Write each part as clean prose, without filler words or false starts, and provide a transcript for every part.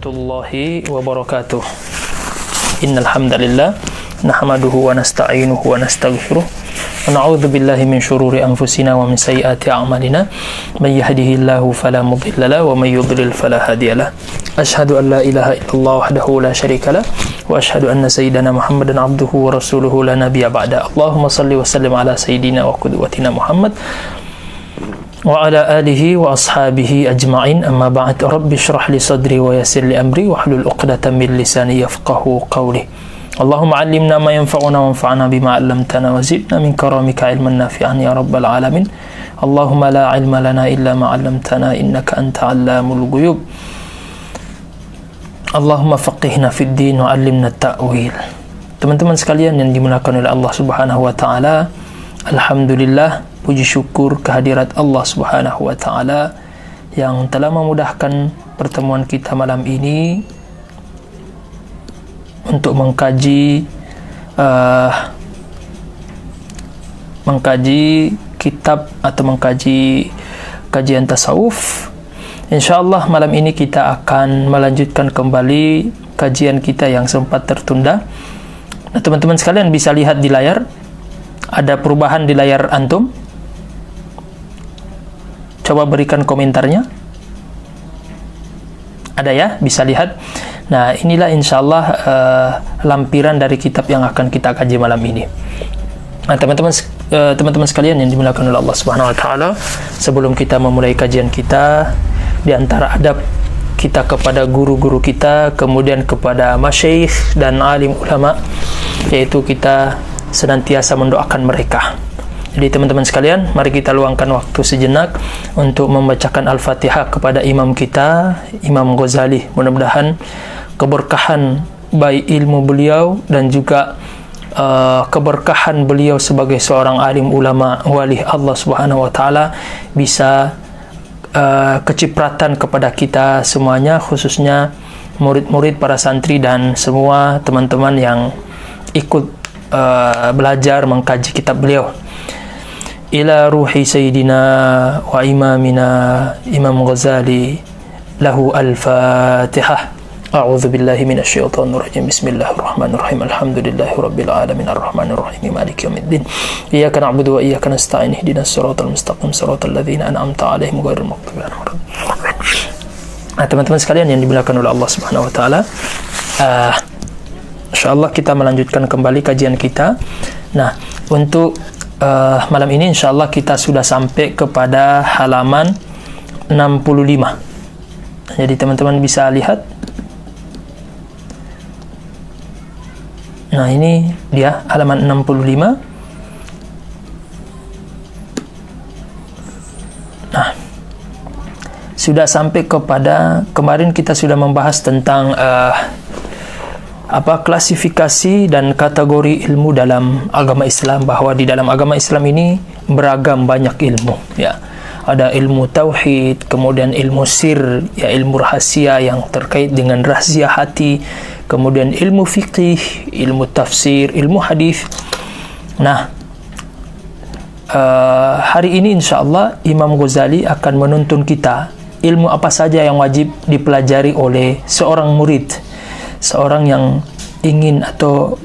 warahmatullahi wabarakatuh. Innal hamdalillah nahmaduhu wa nasta'inuhu wa nastaghfiruh wa na'udzu billahi min shururi anfusina wa min sayyiati a'malina may yahdihillahu fala mudilla lahu wa may yudlil fala hadiyalah. Asyhadu an la ilaha illallah wahdahu la syarika lah wa asyhadu anna sayyidana Muhammadan abduhu wa rasuluhu la nabiyya ba'da. Allahumma shalli wa sallim ala sayyidina wa qudwatina Muhammad wa ala alihi wa ashabihi ajma'in, amma ba'd. Rabbi shrah li sadri wa yassir li amri wa hlul 'uqdatam min lisani yafqahu qawli. Allahumma 'allimna ma yanfa'una wanfa'na bima 'allamtana wa zidna min karamika 'ilman nafi'an ya rabbal alamin. Allahumma la 'ilma lana illa ma 'allamtana innaka anta 'allamul ghuyub. Allahumma faqihna fid din wa 'allimna ta'wil. Teman-teman sekalian yang dimuliakan oleh Allah Subhanahu wa taala, alhamdulillah, puji syukur kehadirat Allah Subhanahu wa taala yang telah memudahkan pertemuan kita malam ini untuk mengkaji kitab atau mengkaji kajian tasawuf. InsyaAllah malam ini kita akan melanjutkan kembali kajian kita yang sempat tertunda. Nah, teman-teman sekalian bisa lihat di layar, ada perubahan di layar antum. Coba berikan komentarnya. Ada ya, bisa lihat. Nah, inilah insyaallah lampiran dari kitab yang akan kita kaji malam ini. Nah, teman-teman sekalian yang dimuliakan oleh Allah Subhanahu wa taala, sebelum kita memulai kajian kita, di antara adab kita kepada guru-guru kita, kemudian kepada masyayikh dan alim ulama, yaitu kita senantiasa mendoakan mereka. Jadi teman-teman sekalian, mari kita luangkan waktu sejenak untuk membacakan Al-Fatihah kepada imam kita, Imam Ghazali. Mudah-mudahan keberkahan baik ilmu beliau dan juga keberkahan beliau sebagai seorang alim ulama wali Allah Subhanahu wa taala bisa kecipratan kepada kita semuanya, khususnya murid-murid, para santri dan semua teman-teman yang ikut belajar mengkaji kitab beliau. Ila ruhi sayyidina wa imamina Imam Ghazali, lahu al-Fatihah. A'udzu billahi minasyaitonir rajim. Bismillahirrahmanirrahim. Alhamdulillahi rabbil alamin arrahmanir rahim maliki yaumiddin. Iyyaka na'budu wa iyyaka nasta'in. Ihdinas siratal mustaqim siratal ladzina an'amta 'alaihim ghairil maghdubi 'alaihim. Nah, teman-teman sekalian yang dimuliakan oleh Allah Subhanahu wa taala, insyaallah kita melanjutkan kembali kajian kita. Nah, untuk malam ini insyaallah kita sudah sampai kepada halaman 65. Jadi teman-teman bisa lihat. Nah, ini dia halaman 65. Nah, sudah sampai kepada, kemarin kita sudah membahas tentang klasifikasi dan kategori ilmu dalam agama Islam, bahwa di dalam agama Islam ini beragam banyak ilmu ya. Ada ilmu tauhid, kemudian ilmu sir ya, ilmu rahasia yang terkait dengan rahasia hati, kemudian ilmu fiqih, ilmu tafsir, ilmu hadis. Nah, hari ini insyaallah Imam Ghazali akan menuntun kita ilmu apa saja yang wajib dipelajari oleh seorang murid, seorang yang ingin atau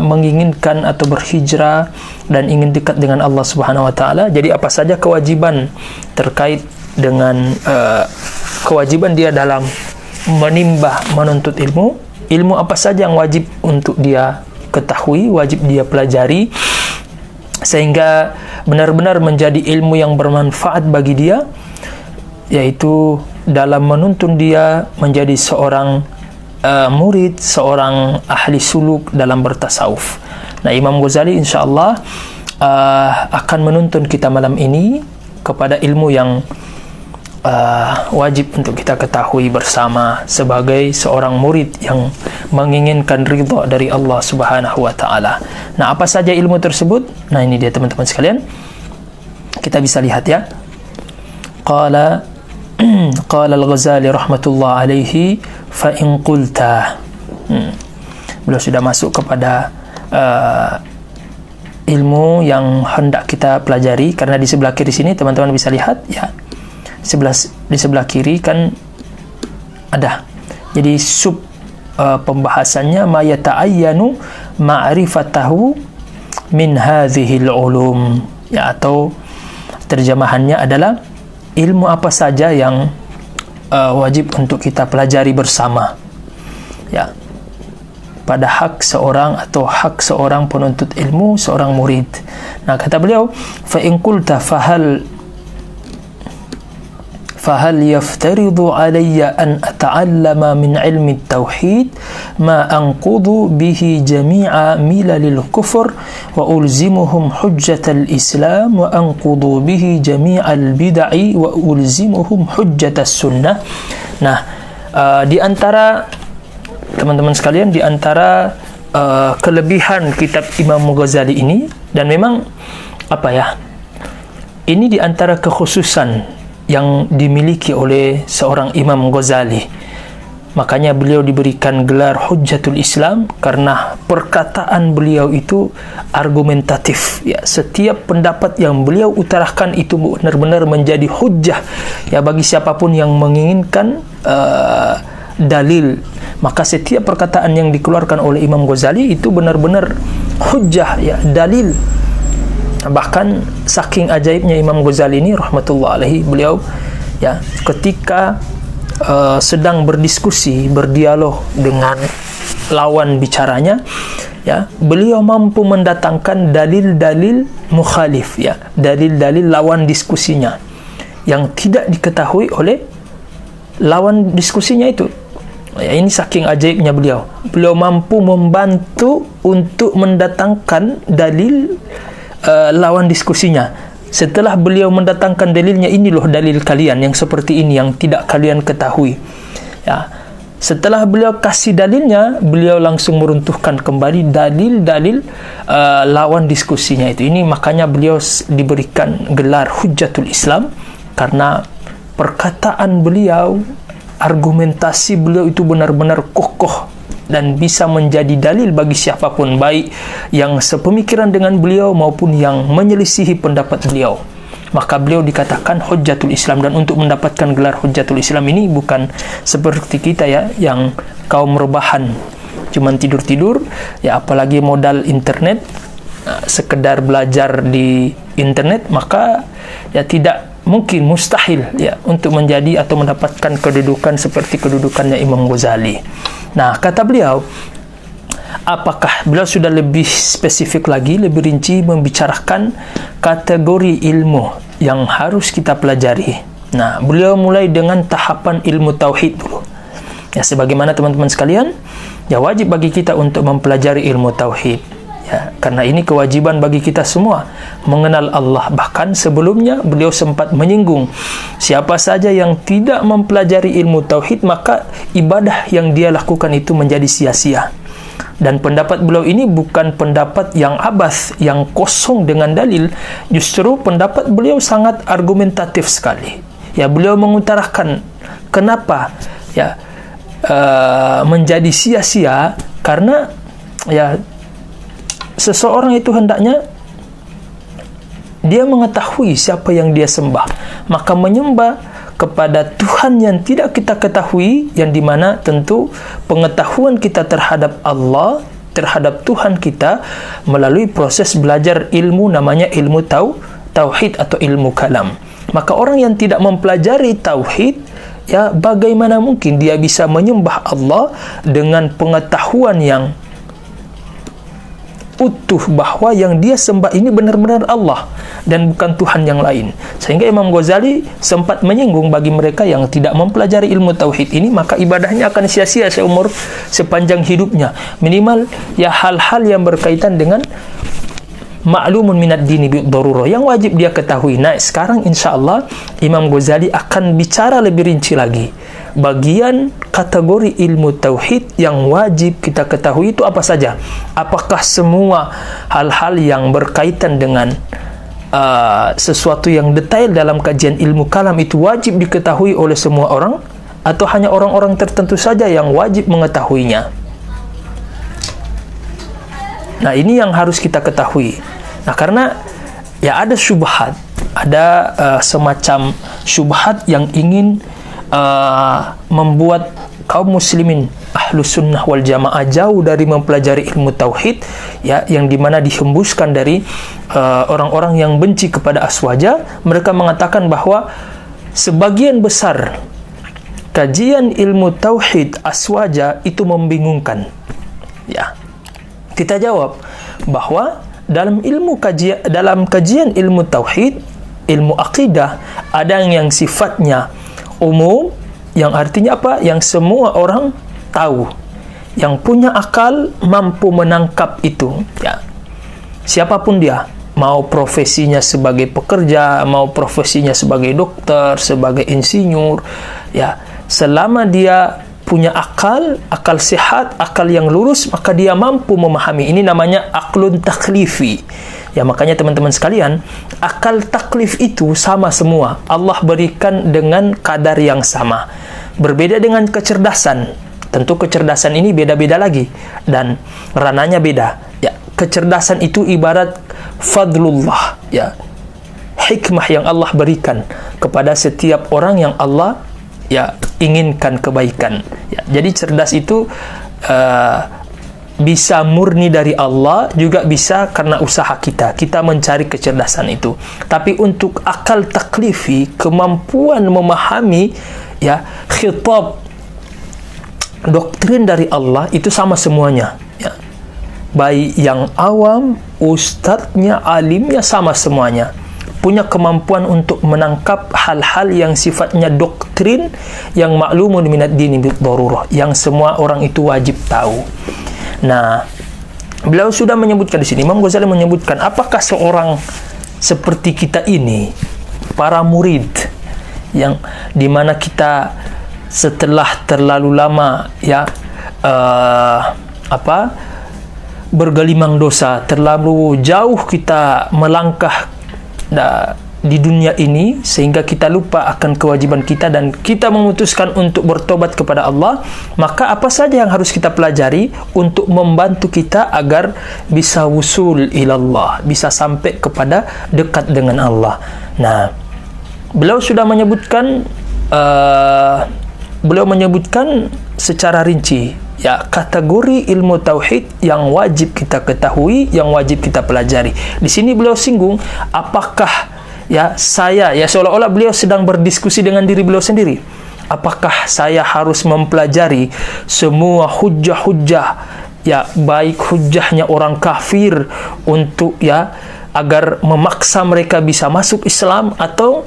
menginginkan atau berhijrah dan ingin dekat dengan Allah Subhanahu wa taala. Jadi apa saja kewajiban terkait dengan kewajiban dia dalam menimba menuntut ilmu, ilmu apa saja yang wajib untuk dia ketahui, wajib dia pelajari, sehingga benar-benar menjadi ilmu yang bermanfaat bagi dia, yaitu dalam menuntun dia menjadi seorang murid, seorang ahli suluk dalam bertasawuf. Nah, Imam Ghazali insyaallah akan menuntun kita malam ini kepada ilmu yang wajib untuk kita ketahui bersama sebagai seorang murid yang menginginkan ridha dari Allah Subhanahu wa taala. Nah, apa saja ilmu tersebut? Nah, ini dia teman-teman sekalian. Kita bisa lihat ya. Qala al-Ghazali rahmatullah alaihi fa in qulta. Beliau sudah masuk kepada ilmu yang hendak kita pelajari, karena di sebelah kiri sini teman-teman bisa lihat ya, di sebelah kiri kan ada Jadi pembahasannya ma yata'ayyanu ma'rifatahu min hadhil ulum, ya, atau terjemahannya adalah ilmu apa saja yang wajib untuk kita pelajari bersama, ya, pada hak seorang atau hak seorang penuntut ilmu, seorang murid. Nah, kata beliau, fa in qulta فهل يفترض علي أن أتعلم من علم التوحيد ما أنقض به جميع ملل الكفر وألزمهم حجة الإسلام وأنقض به جميع البدع وألزمهم حجة السنة. Nah, di antara teman-teman sekalian, di antara kelebihan kitab Imam Ghazali ini, dan memang ini di antara kekhususan yang dimiliki oleh seorang Imam Ghazali. Makanya beliau diberikan gelar Hujjatul Islam, karena perkataan beliau itu argumentatif, ya. Setiap pendapat yang beliau utarakan itu benar-benar menjadi hujjah, ya, bagi siapapun yang menginginkan dalil. Maka setiap perkataan yang dikeluarkan oleh Imam Ghazali itu benar-benar hujjah, ya, dalil. Bahkan saking ajaibnya Imam Ghazali ini rahmatullah alaihi, beliau, ya, ketika sedang berdiskusi, berdialog dengan lawan bicaranya, ya, beliau mampu mendatangkan dalil-dalil mukhalif, ya, dalil-dalil lawan diskusinya yang tidak diketahui oleh lawan diskusinya itu. Ya, ini saking ajaibnya beliau. Beliau mampu membantu untuk mendatangkan dalil lawan diskusinya. Setelah beliau mendatangkan dalilnya, ini loh dalil kalian yang seperti ini yang tidak kalian ketahui, ya. Setelah beliau kasih dalilnya, beliau langsung meruntuhkan kembali dalil-dalil lawan diskusinya itu. Ini makanya beliau diberikan gelar Hujjatul Islam, karena perkataan beliau, argumentasi beliau itu benar-benar kokoh dan bisa menjadi dalil bagi siapapun, baik yang sepemikiran dengan beliau maupun yang menyelisihi pendapat beliau. Maka beliau dikatakan Hujjatul Islam. Dan untuk mendapatkan gelar Hujjatul Islam ini bukan seperti kita, ya, yang kaum rebahan, cuman tidur-tidur, ya, apalagi modal internet, sekedar belajar di internet, maka ya tidak mungkin, mustahil, ya, untuk menjadi atau mendapatkan kedudukan seperti kedudukannya Imam Ghazali. Nah, kata beliau, apakah beliau sudah lebih spesifik lagi, lebih rinci membicarakan kategori ilmu yang harus kita pelajari. Nah, beliau mulai dengan tahapan ilmu tauhid dulu. Ya, sebagaimana teman-teman sekalian, ya, wajib bagi kita untuk mempelajari ilmu tauhid. Ya, karena ini kewajiban bagi kita semua mengenal Allah. Bahkan sebelumnya beliau sempat menyinggung, siapa saja yang tidak mempelajari ilmu tauhid, maka ibadah yang dia lakukan itu menjadi sia-sia. Dan pendapat beliau ini bukan pendapat yang abas, yang kosong dengan dalil. Justru pendapat beliau sangat argumentatif sekali. Ya, beliau mengutarakan kenapa, ya, menjadi sia-sia, karena, ya, seseorang itu hendaknya dia mengetahui siapa yang dia sembah, maka menyembah kepada Tuhan yang tidak kita ketahui, yang dimana tentu pengetahuan kita terhadap Allah, terhadap Tuhan kita, melalui proses belajar ilmu namanya ilmu tauhid atau ilmu kalam. Maka orang yang tidak mempelajari tauhid, ya, bagaimana mungkin dia bisa menyembah Allah dengan pengetahuan yang utuh bahwa yang dia sembah ini benar-benar Allah dan bukan Tuhan yang lain. Sehingga Imam Ghazali sempat menyinggung bagi mereka yang tidak mempelajari ilmu tauhid ini, maka ibadahnya akan sia-sia sepanjang hidupnya. Minimal, ya, hal-hal yang berkaitan dengan ma'lumun minad dini bidarurah yang wajib dia ketahui. Nah, sekarang insya-Allah Imam Ghazali akan bicara lebih rinci lagi. Bagian kategori ilmu tauhid yang wajib kita ketahui itu apa saja? Apakah semua hal-hal yang berkaitan dengan sesuatu yang detail dalam kajian ilmu kalam itu wajib diketahui oleh semua orang, atau hanya orang-orang tertentu saja yang wajib mengetahuinya? Nah, ini yang harus kita ketahui. Nah, karena, ya, ada syubhat, ada semacam syubhat yang ingin membuat kaum muslimin ahlus sunnah wal jamaah jauh dari mempelajari ilmu tauhid, ya, yang dimana dihembuskan dari orang-orang yang benci kepada aswaja. Mereka mengatakan bahwa sebagian besar kajian ilmu tauhid aswaja itu membingungkan. Ya, kita jawab bahwa dalam kajian ilmu tauhid, ilmu akidah, ada yang sifatnya umum, yang artinya apa? Yang semua orang tahu, yang punya akal mampu menangkap itu, ya. Siapapun dia, mau profesinya sebagai pekerja, mau profesinya sebagai dokter, sebagai insinyur, ya, selama dia punya akal sehat, akal yang lurus, maka dia mampu memahami. Ini namanya aklun taklifi. Ya, makanya teman-teman sekalian, akal taklif itu sama semua. Allah berikan dengan kadar yang sama. Berbeda dengan kecerdasan. Tentu kecerdasan ini beda-beda lagi dan rananya beda. Ya, kecerdasan itu ibarat fadlullah, ya, hikmah yang Allah berikan kepada setiap orang yang Allah, ya, inginkan kebaikan. Ya, jadi cerdas itu bisa murni dari Allah, juga bisa karena usaha kita mencari kecerdasan itu. Tapi untuk akal taklifi, kemampuan memahami, ya, khitab doktrin dari Allah itu sama semuanya, ya. Baik yang awam, ustadznya, alimnya, sama semuanya punya kemampuan untuk menangkap hal-hal yang sifatnya doktrin yang maklumun minad dini bid-darurah, yang semua orang itu wajib tahu. Nah, beliau sudah menyebutkan di sini, Imam Ghazali menyebutkan, apakah seorang seperti kita ini, para murid, yang dimana kita setelah terlalu lama, ya, bergelimang dosa, terlalu jauh kita melangkah di dunia ini sehingga kita lupa akan kewajiban kita dan kita memutuskan untuk bertobat kepada Allah, maka apa saja yang harus kita pelajari untuk membantu kita agar bisa wusul ilallah, bisa sampai kepada dekat dengan Allah. Nah, beliau sudah menyebutkan secara rinci, ya, kategori ilmu tauhid yang wajib kita ketahui, yang wajib kita pelajari. Di sini beliau singgung, apakah, ya, saya, ya, seolah-olah beliau sedang berdiskusi dengan diri beliau sendiri. Apakah saya harus mempelajari semua hujjah-hujjah, ya, baik hujjahnya orang kafir untuk, ya, agar memaksa mereka bisa masuk Islam, atau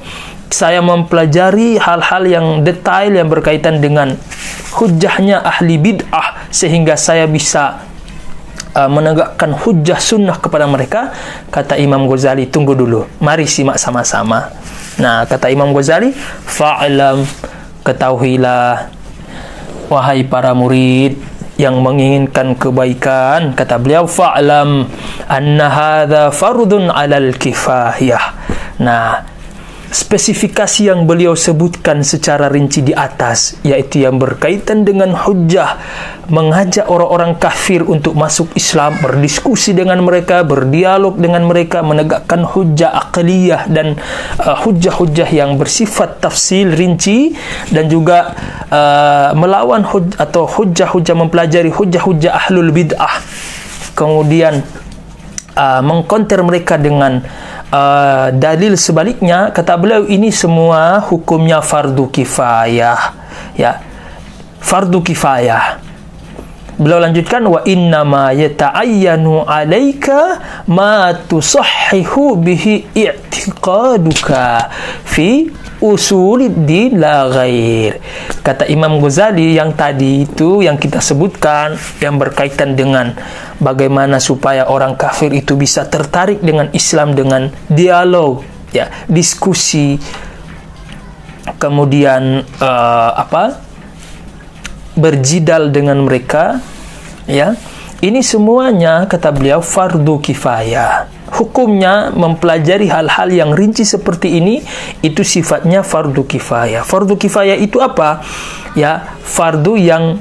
saya mempelajari hal-hal yang detail yang berkaitan dengan hujjahnya ahli bid'ah sehingga saya bisa menegakkan hujjah sunnah kepada mereka. Kata Imam Ghazali, tunggu dulu, mari simak sama-sama. Nah, kata Imam Ghazali, fa'lam, ketahuilah wahai para murid yang menginginkan kebaikan, kata beliau, fa'lam anna hadza fardun 'alal kifayah. Nah, spesifikasi yang beliau sebutkan secara rinci di atas, yaitu yang berkaitan dengan hujjah, mengajak orang-orang kafir untuk masuk Islam, berdiskusi dengan mereka, berdialog dengan mereka, menegakkan hujjah aqliyah dan hujjah-hujjah yang bersifat tafsil rinci, dan juga melawan hujjah-hujjah, mempelajari hujjah-hujjah ahlul bid'ah, kemudian mengkonter mereka dengan dalil sebaliknya. Kata beliau, ini semua hukumnya fardu kifayah, ya, fardu kifayah. Beliau lanjutkan, wa innama yata'ayyanu 'alaika ma tusahhihu bihi i'tiqaduka fi usuluddin la ghair. Kata Imam Ghazali, yang tadi itu yang kita sebutkan, yang berkaitan dengan bagaimana supaya orang kafir itu bisa tertarik dengan Islam dengan dialog, ya, diskusi, kemudian berjidal dengan mereka, ya, ini semuanya, kata beliau, fardu kifayah. Hukumnya mempelajari hal-hal yang rinci seperti ini itu sifatnya fardu kifayah. Fardu kifayah itu apa? Ya, fardu yang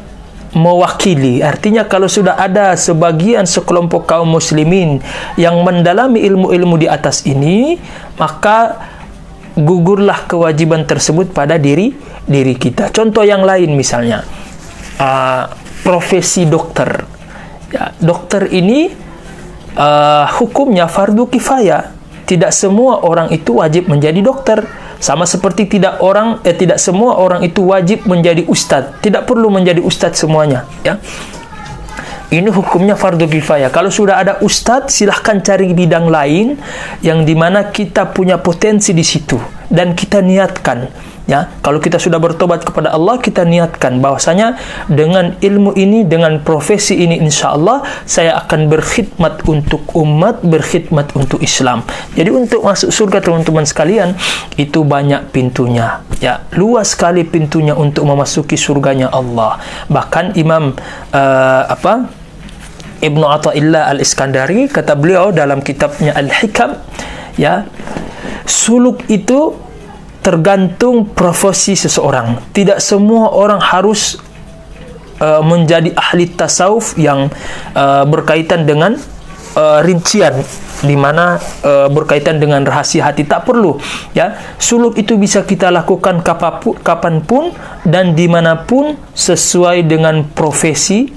mewakili. Artinya kalau sudah ada sebagian sekelompok kaum muslimin yang mendalami ilmu-ilmu di atas ini, maka gugurlah kewajiban tersebut pada diri kita. Contoh yang lain misalnya, profesi dokter. Ya, dokter ini hukumnya fardu kifayah. Tidak semua orang itu wajib menjadi dokter. Sama seperti tidak semua orang itu wajib menjadi ustadz. Tidak perlu menjadi ustadz semuanya, ya. Ini hukumnya fardu kifayah. Kalau sudah ada ustadz, silahkan cari bidang lain yang dimana kita punya potensi di situ dan kita niatkan. Ya, kalau kita sudah bertobat kepada Allah, kita niatkan bahwasanya dengan ilmu ini, dengan profesi ini, insya Allah saya akan berkhidmat untuk umat, berkhidmat untuk Islam. Jadi untuk masuk surga, teman-teman sekalian, itu banyak pintunya. Ya, luas sekali pintunya untuk memasuki surganya Allah. Bahkan Imam Ibnu Athaillah Al-Iskandari, kata beliau dalam kitabnya Al-Hikam, ya, suluk itu tergantung profesi seseorang. Tidak semua orang harus menjadi ahli tasawuf yang berkaitan dengan rincian, di mana berkaitan dengan rahasia hati. Tak perlu, ya. Suluk itu bisa kita lakukan kapanpun dan dimanapun sesuai dengan profesi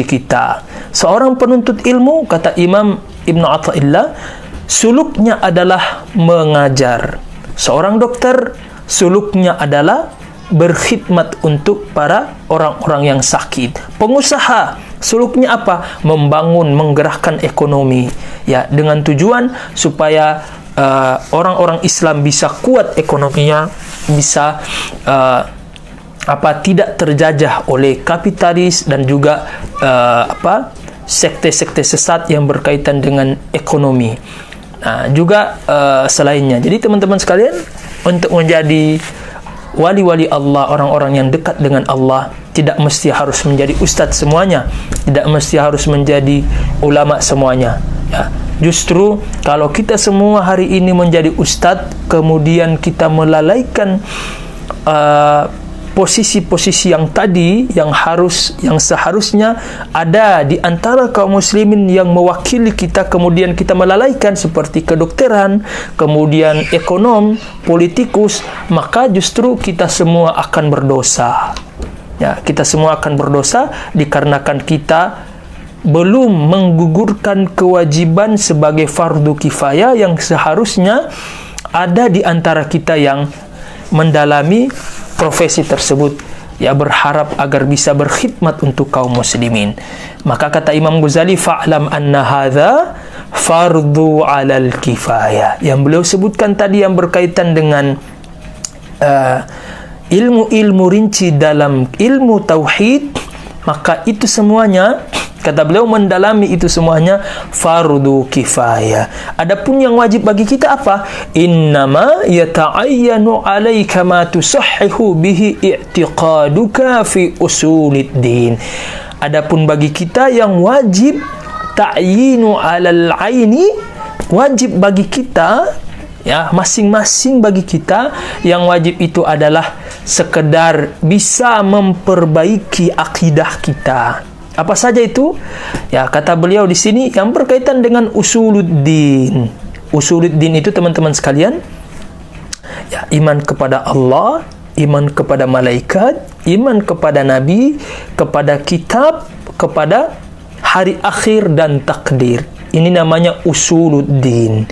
kita. Seorang penuntut ilmu, kata Imam Ibnu Athaillah, suluknya adalah mengajar. Seorang dokter, suluknya adalah berkhidmat untuk para orang-orang yang sakit. Pengusaha, suluknya apa? Membangun, menggerakkan ekonomi, ya, dengan tujuan supaya orang-orang Islam bisa kuat ekonominya, bisa tidak terjajah oleh kapitalis dan juga sekte-sekte sesat yang berkaitan dengan ekonomi. Nah, juga selainnya. Jadi teman-teman sekalian, untuk menjadi wali-wali Allah, orang-orang yang dekat dengan Allah, tidak mesti harus menjadi ustadz semuanya, tidak mesti harus menjadi ulama semuanya, ya. Justru kalau kita semua hari ini menjadi ustadz, kemudian kita melalaikan posisi-posisi yang tadi, yang seharusnya ada di antara kaum muslimin yang mewakili kita, kemudian kita melalaikan, seperti kedokteran, kemudian ekonom, politikus, maka justru kita semua akan berdosa. Ya, kita semua akan berdosa dikarenakan kita belum menggugurkan kewajiban sebagai fardu kifayah yang seharusnya ada di antara kita yang mendalami profesi tersebut, ya, berharap agar bisa berkhidmat untuk kaum muslimin. Maka kata Imam Ghazali, fa'lam anna hadza fardu 'alal kifayah. Yang beliau sebutkan tadi yang berkaitan dengan ilmu-ilmu rinci dalam ilmu tauhid, maka itu semuanya, kata beliau, mendalami itu semuanya fardu kifayah. Adapun yang wajib bagi kita apa? Innama yata'ayyanu 'alaika ma tusahhihu bihi i'tiqaduka fi usuliddin. Adapun bagi kita yang wajib, ta'yinu 'alal 'aini, wajib bagi kita, ya, masing-masing bagi kita yang wajib itu adalah sekedar bisa memperbaiki akidah kita. Apa saja itu? Ya, kata beliau di sini yang berkaitan dengan usuluddin. Usuluddin itu, teman-teman sekalian, ya, iman kepada Allah, iman kepada malaikat, iman kepada nabi, kepada kitab, kepada hari akhir dan takdir. Ini namanya usuluddin.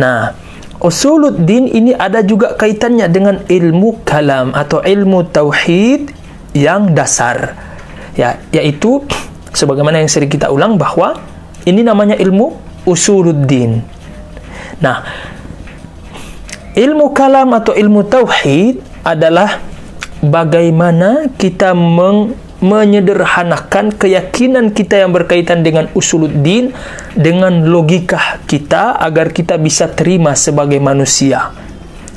Nah, usuluddin ini ada juga kaitannya dengan ilmu kalam atau ilmu tauhid yang dasar. Ya, yaitu sebagaimana yang sering kita ulang bahwa ini namanya ilmu usuluddin. Nah, ilmu kalam atau ilmu tauhid adalah bagaimana kita menyederhanakan keyakinan kita yang berkaitan dengan usuluddin dengan logika kita agar kita bisa terima sebagai manusia,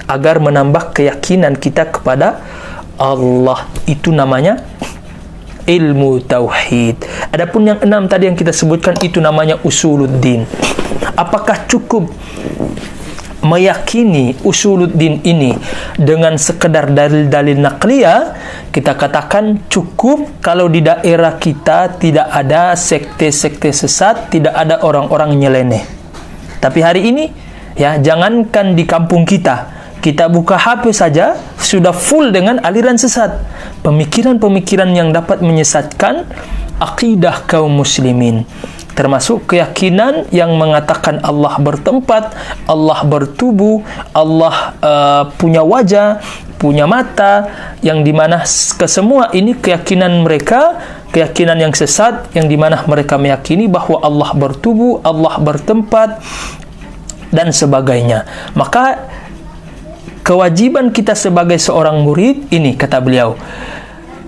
agar menambah keyakinan kita kepada Allah. Itu namanya ilmu tauhid. Adapun yang 6 tadi yang kita sebutkan, itu namanya usuluddin. Apakah cukup meyakini usuluddin ini dengan sekedar dalil-dalil naqliyah? Kita katakan cukup kalau di daerah kita tidak ada sekte-sekte sesat, tidak ada orang-orang nyeleneh. Tapi hari ini, ya, jangankan di kampung kita, Kita buka HP saja sudah full dengan aliran sesat, pemikiran-pemikiran yang dapat menyesatkan akidah kaum muslimin, termasuk keyakinan yang mengatakan Allah bertempat, Allah bertubuh, Allah punya wajah, punya mata, yang dimana kesemua ini keyakinan mereka, keyakinan yang sesat, yang dimana mereka meyakini bahwa Allah bertubuh, Allah bertempat, dan sebagainya. Maka kewajiban kita sebagai seorang murid ini, kata beliau,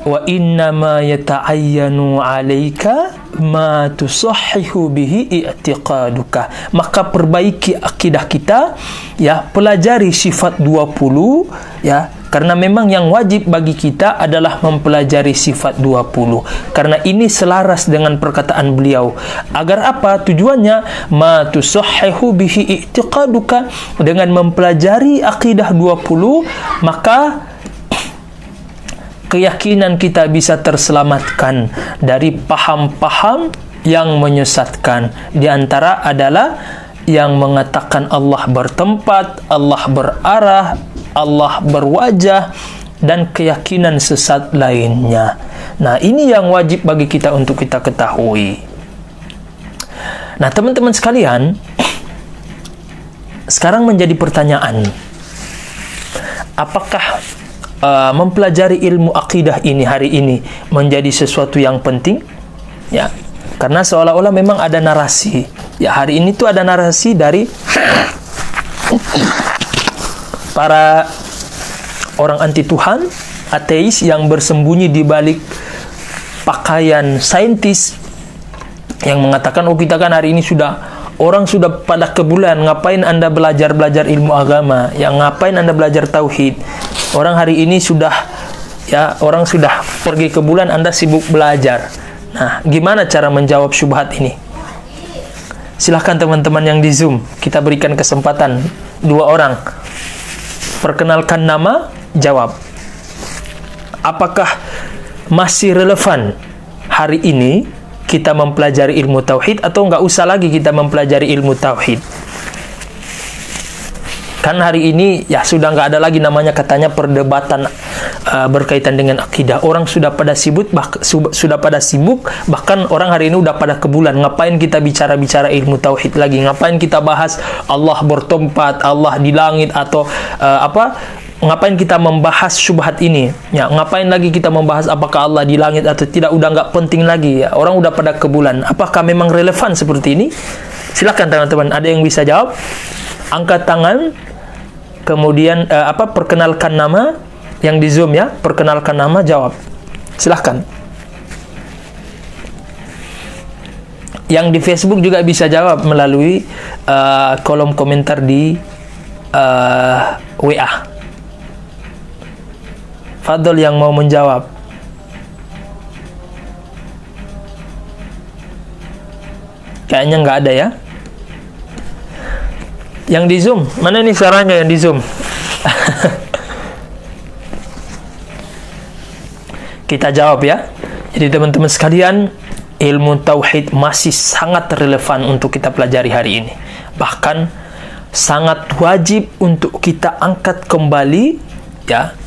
wa innama yata'ayyanu 'alaika ma tusahhihu bihi i'tiqaduka. Maka perbaiki akidah kita, ya, pelajari sifat 20, ya, karena memang yang wajib bagi kita adalah mempelajari sifat 20. Karena ini selaras dengan perkataan beliau. Agar apa tujuannya? Ma tusahhihu bihi i'tiqaduka. Dengan mempelajari akidah 20, maka keyakinan kita bisa terselamatkan dari paham-paham yang menyesatkan. Di antara adalah yang mengatakan Allah bertempat, Allah berarah, Allah berwajah, dan keyakinan sesat lainnya. Nah, ini yang wajib bagi kita untuk kita ketahui. Nah, teman-teman sekalian, sekarang menjadi pertanyaan, apakah mempelajari ilmu akidah ini hari ini menjadi sesuatu yang penting? Ya, karena seolah-olah memang ada narasi. Ya, hari ini tuh ada narasi dari para orang anti Tuhan, ateis, yang bersembunyi di balik pakaian saintis, yang mengatakan, oh kita kan hari ini orang sudah pada ke bulan, ngapain Anda belajar ilmu agama? Ya, ngapain Anda belajar tauhid? Orang hari ini orang sudah pergi ke bulan, Anda sibuk belajar. Nah, gimana cara menjawab syubhat ini? Silahkan teman-teman yang di Zoom, kita berikan kesempatan 2 orang. Perkenalkan nama, jawab. Apakah masih relevan hari ini kita mempelajari ilmu tauhid, atau nggak usah lagi kita mempelajari ilmu tauhid? Kan hari ini ya sudah nggak ada lagi namanya katanya perdebatan berkaitan dengan akidah. Orang sudah pada sibuk, bahkan orang hari ini udah pada ke bulan. Ngapain kita bicara ilmu tauhid lagi? Ngapain kita bahas Allah bertempat, Allah di langit, atau ngapain kita membahas syubhat ini? Ya, ngapain lagi kita membahas apakah Allah di langit atau tidak? Udah nggak penting lagi. Ya, orang udah pada ke bulan. Apakah memang relevan seperti ini? Silakan teman-teman, ada yang bisa jawab? Angkat tangan. Kemudian perkenalkan nama. Yang di Zoom, ya, perkenalkan nama, jawab. Silahkan. Yang di Facebook juga bisa jawab melalui kolom komentar di WA. Fadol yang mau menjawab. Kayaknya nggak ada, ya. Yang di Zoom, mana nih suaranya yang di Zoom? Kita jawab, ya. Jadi teman-teman sekalian, ilmu tauhid masih sangat relevan untuk kita pelajari hari ini. Bahkan sangat wajib untuk kita angkat kembali, ya,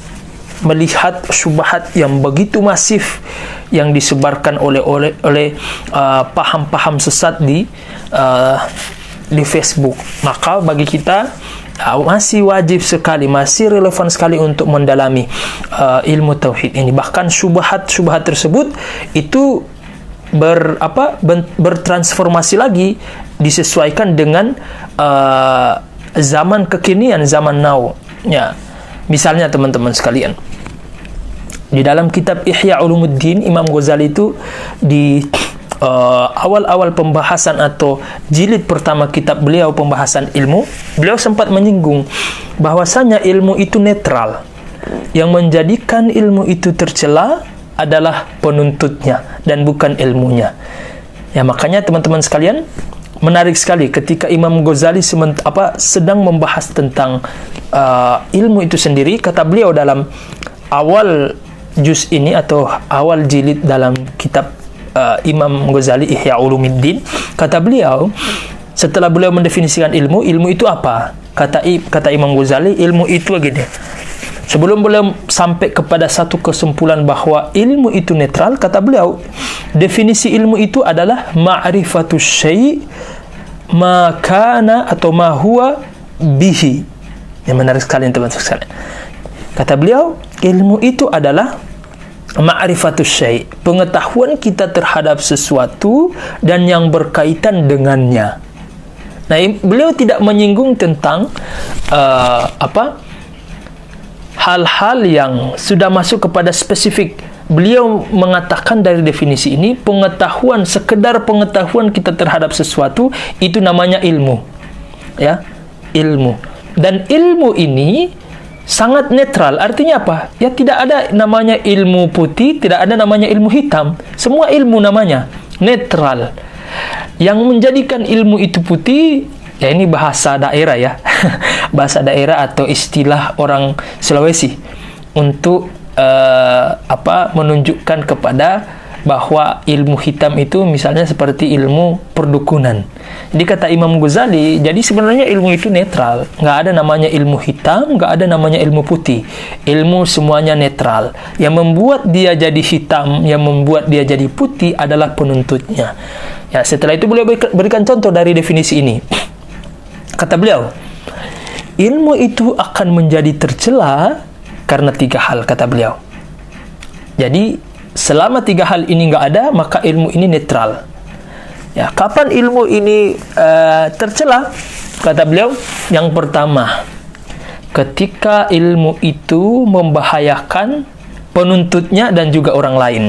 melihat syubhat yang begitu masif yang disebarkan oleh paham-paham sesat di Facebook. Maka bagi kita masih wajib sekali, masih relevan sekali untuk mendalami ilmu tauhid ini. Bahkan syubhat tersebut itu bertransformasi lagi, disesuaikan dengan zaman kekinian, zaman now. Ya, misalnya teman-teman sekalian, di dalam kitab Ihya Ulumuddin, Imam Ghazali itu di awal-awal pembahasan atau jilid pertama kitab beliau, pembahasan ilmu, beliau sempat menyinggung bahwasanya ilmu itu netral. Yang menjadikan ilmu itu tercela adalah penuntutnya dan bukan ilmunya. Ya, makanya teman-teman sekalian, menarik sekali ketika Imam Ghazali sedang membahas tentang ilmu itu sendiri. Kata beliau dalam awal juz ini atau awal jilid dalam kitab Imam Ghazali Ihya Ulumuddin, kata beliau, setelah beliau mendefinisikan ilmu itu apa? Kata Imam Ghazali, ilmu itu begini. Sebelum beliau sampai kepada satu kesimpulan bahwa ilmu itu netral, kata beliau, definisi ilmu itu adalah ma'rifatus syai' ma kana atau ma huwa bihi. Yang menarik sekali teman-teman sekalian. Kata beliau, ilmu itu adalah ma'rifatus syai', pengetahuan kita terhadap sesuatu dan yang berkaitan dengannya. Nah, beliau tidak menyinggung tentang hal-hal yang sudah masuk kepada spesifik. Beliau mengatakan dari definisi ini, sekedar pengetahuan kita terhadap sesuatu itu namanya ilmu. Ya, ilmu. Dan ilmu ini sangat netral. Artinya apa? Ya, tidak ada namanya ilmu putih, tidak ada namanya ilmu hitam. Semua ilmu namanya netral. Yang menjadikan ilmu itu putih, ya ini bahasa daerah ya. Bahasa daerah atau istilah orang Sulawesi untuk menunjukkan kepada bahwa ilmu hitam itu misalnya seperti ilmu perdukunan. Jadi kata Imam Ghazali, jadi sebenarnya ilmu itu netral. Nggak ada namanya ilmu hitam, nggak ada namanya ilmu putih. Ilmu semuanya netral. Yang membuat dia jadi hitam, yang membuat dia jadi putih adalah penuntutnya. Ya, setelah itu beliau berikan contoh dari definisi ini. Kata beliau, ilmu itu akan menjadi tercela karena 3 hal, kata beliau. Jadi, selama 3 hal ini nggak ada, maka ilmu ini netral. Ya, kapan ilmu ini tercela? Kata beliau, yang pertama, ketika ilmu itu membahayakan penuntutnya dan juga orang lain.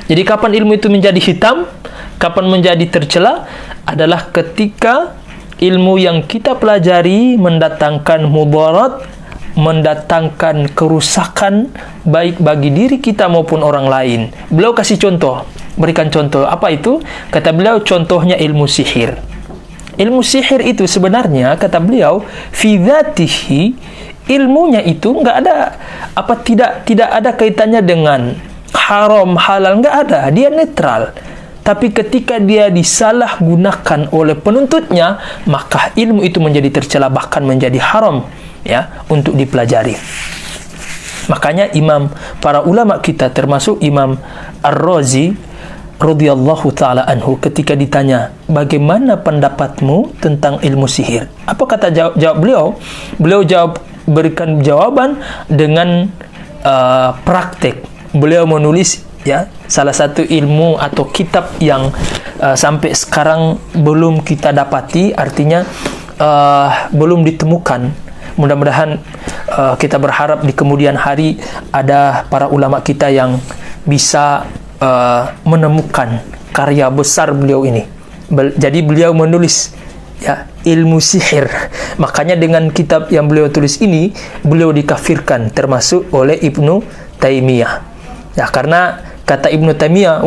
Jadi, kapan ilmu itu menjadi hitam? Kapan menjadi tercela? Adalah ketika ilmu yang kita pelajari mendatangkan mudarat, mendatangkan kerusakan baik bagi diri kita maupun orang lain. Beliau kasih contoh, berikan contoh. Apa itu? Kata beliau, contohnya ilmu sihir. Ilmu sihir itu sebenarnya, kata beliau, fi dzatihi, ilmunya itu nggak ada tidak ada kaitannya dengan haram halal, nggak ada, dia netral. Tapi ketika dia disalahgunakan oleh penuntutnya, maka ilmu itu menjadi tercela, bahkan menjadi haram ya untuk dipelajari. Makanya para ulama kita termasuk Imam Ar-Razi radhiyallahu taala anhu ketika ditanya, "Bagaimana pendapatmu tentang ilmu sihir?" Apa kata jawab beliau? Beliau berikan jawaban dengan praktek. Beliau menulis ya salah satu ilmu atau kitab yang sampai sekarang belum kita dapati, artinya belum ditemukan. Mudah-mudahan kita berharap di kemudian hari ada para ulama kita yang bisa menemukan karya besar beliau ini. Jadi beliau menulis ya ilmu sihir. Makanya dengan kitab yang beliau tulis ini, beliau dikafirkan termasuk oleh Ibnu Taimiyah. Ya, karena kata Ibnu Taimiyah,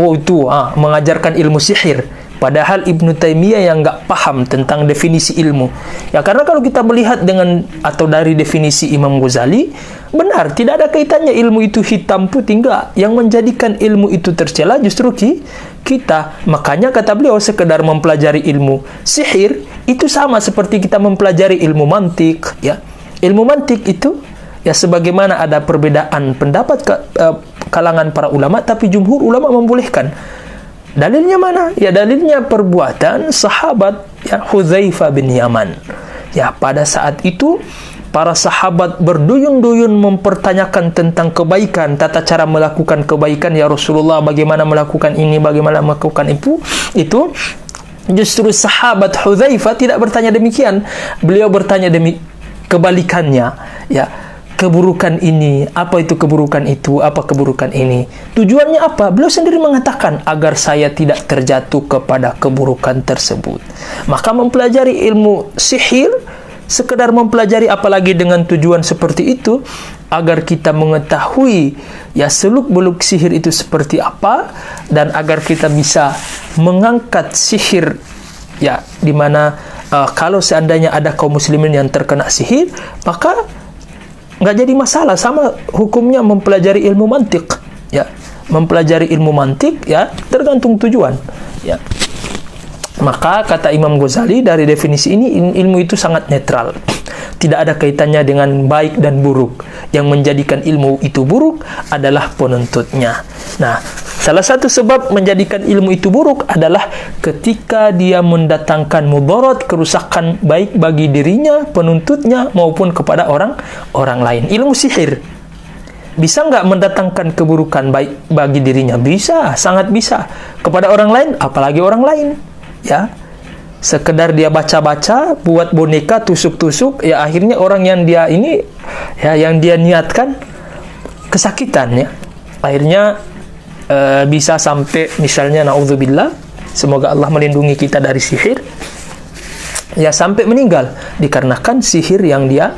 mengajarkan ilmu sihir. Padahal Ibnu Taimiyah yang nggak paham tentang definisi ilmu. Ya, karena kalau kita melihat dari definisi Imam Ghazali, benar, tidak ada kaitannya ilmu itu hitam putih, enggak. Yang menjadikan ilmu itu tercela justru kita. Makanya kata beliau, sekedar mempelajari ilmu sihir, itu sama seperti kita mempelajari ilmu mantik. Ya. Ilmu mantik itu, ya sebagaimana ada perbedaan pendapat kalangan para ulama, tapi jumhur ulama membolehkan. Dalilnya mana? Ya dalilnya perbuatan sahabat ya Hudzaifah bin Yaman. Ya pada saat itu para sahabat berduyun-duyun mempertanyakan tentang kebaikan, tata cara melakukan kebaikan. Ya Rasulullah, bagaimana melakukan ini, bagaimana melakukan itu. Justru sahabat Hudzaifah tidak bertanya demikian. Beliau bertanya kebalikannya. Ya, keburukan ini, apa itu keburukan itu, apa keburukan ini. Tujuannya apa? Beliau sendiri mengatakan, agar saya tidak terjatuh kepada keburukan tersebut. Maka mempelajari ilmu sihir, sekedar mempelajari apalagi dengan tujuan seperti itu, agar kita mengetahui ya seluk-beluk sihir itu seperti apa, dan agar kita bisa mengangkat sihir ya, dimana kalau seandainya ada kaum muslimin yang terkena sihir, maka nggak jadi masalah, sama hukumnya mempelajari ilmu mantik ya. Mempelajari ilmu mantik ya tergantung tujuan ya. Maka kata Imam Ghazali dari definisi ini, ilmu itu sangat netral. Tidak ada kaitannya dengan baik dan buruk. Yang menjadikan ilmu itu buruk adalah penuntutnya. Nah, salah satu sebab menjadikan ilmu itu buruk adalah ketika dia mendatangkan mudarat, kerusakan baik bagi dirinya, penuntutnya, maupun kepada orang lain. Ilmu sihir bisa nggak mendatangkan keburukan baik bagi dirinya? Bisa, sangat bisa. Kepada orang lain, apalagi orang lain. Ya, sekedar dia baca-baca, buat boneka, tusuk-tusuk, ya akhirnya orang yang dia ini, ya yang dia niatkan kesakitan, ya. Akhirnya bisa sampai misalnya naudzubillah, semoga Allah melindungi kita dari sihir, ya sampai meninggal dikarenakan sihir yang dia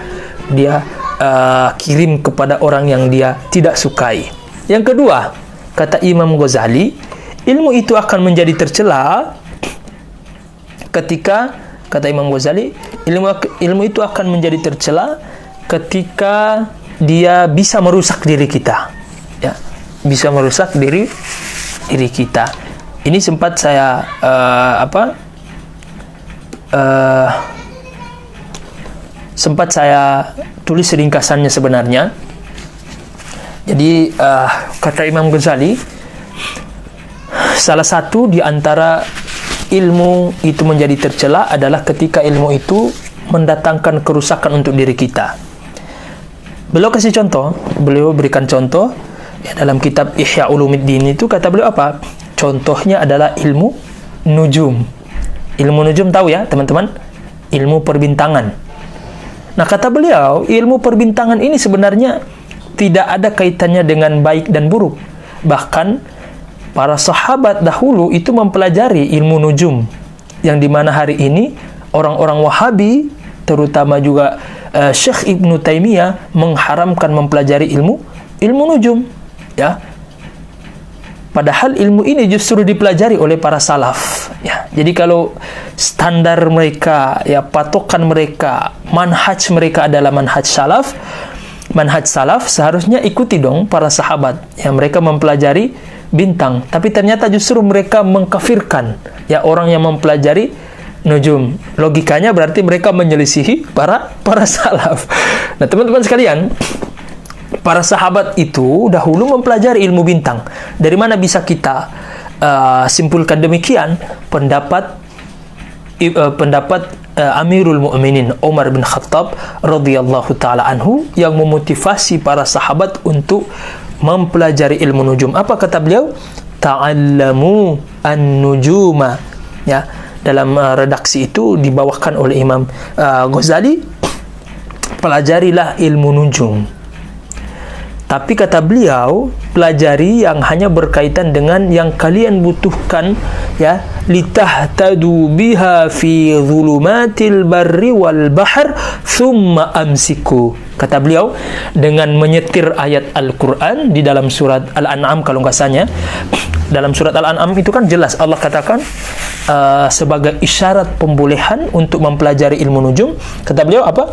kirim kepada orang yang dia tidak sukai. Yang kedua, kata Imam Ghazali, ilmu itu akan menjadi tercela ketika, kata Imam Ghazali, ilmu itu akan menjadi tercela ketika dia bisa merusak diri kita, ya, bisa merusak diri kita. Ini sempat saya sempat saya tulis ringkasannya sebenarnya. Jadi kata Imam Ghazali, salah satu di antara ilmu itu menjadi tercela adalah ketika ilmu itu mendatangkan kerusakan untuk diri kita. Beliau kasih contoh, beliau berikan contoh ya, dalam kitab Ihya Ulumuddin itu kata beliau apa? Contohnya adalah ilmu nujum. Ilmu nujum tahu ya teman-teman? Ilmu perbintangan. Nah kata beliau, ilmu perbintangan ini sebenarnya tidak ada kaitannya dengan baik dan buruk. Bahkan para sahabat dahulu itu mempelajari ilmu nujum, yang dimana hari ini orang-orang Wahabi, terutama juga Syekh Ibnu Taimiyah mengharamkan mempelajari ilmu nujum, ya. Padahal ilmu ini justru dipelajari oleh para salaf, ya. Jadi kalau standar mereka, ya patokan mereka, manhaj mereka adalah manhaj salaf, seharusnya ikuti dong para sahabat, ya mereka mempelajari bintang, tapi ternyata justru mereka mengkafirkan ya orang yang mempelajari nujum. Logikanya berarti mereka menyelisihi para salaf. Nah, teman-teman sekalian, para sahabat itu dahulu mempelajari ilmu bintang. Dari mana bisa kita simpulkan demikian? Pendapat Amirul Mukminin Umar bin Khattab radhiyallahu taala anhu yang memotivasi para sahabat untuk mempelajari ilmu nujum. Apa kata beliau? Ta'allamu an-nujuma. Ya, dalam redaksi itu dibawakan oleh Imam Ghazali, pelajarilah ilmu nujum. Tapi kata beliau, pelajari yang hanya berkaitan dengan yang kalian butuhkan, ya, litahtadu biha fi dhulumatil barri wal bahr thumma amsiku. Kata beliau, dengan menyetir ayat Al-Quran di dalam surat Al-An'am, kalau nggak salahnya, dalam surat Al-An'am itu kan jelas Allah katakan sebagai isyarat pembolehan untuk mempelajari ilmu nujum. Kata beliau apa?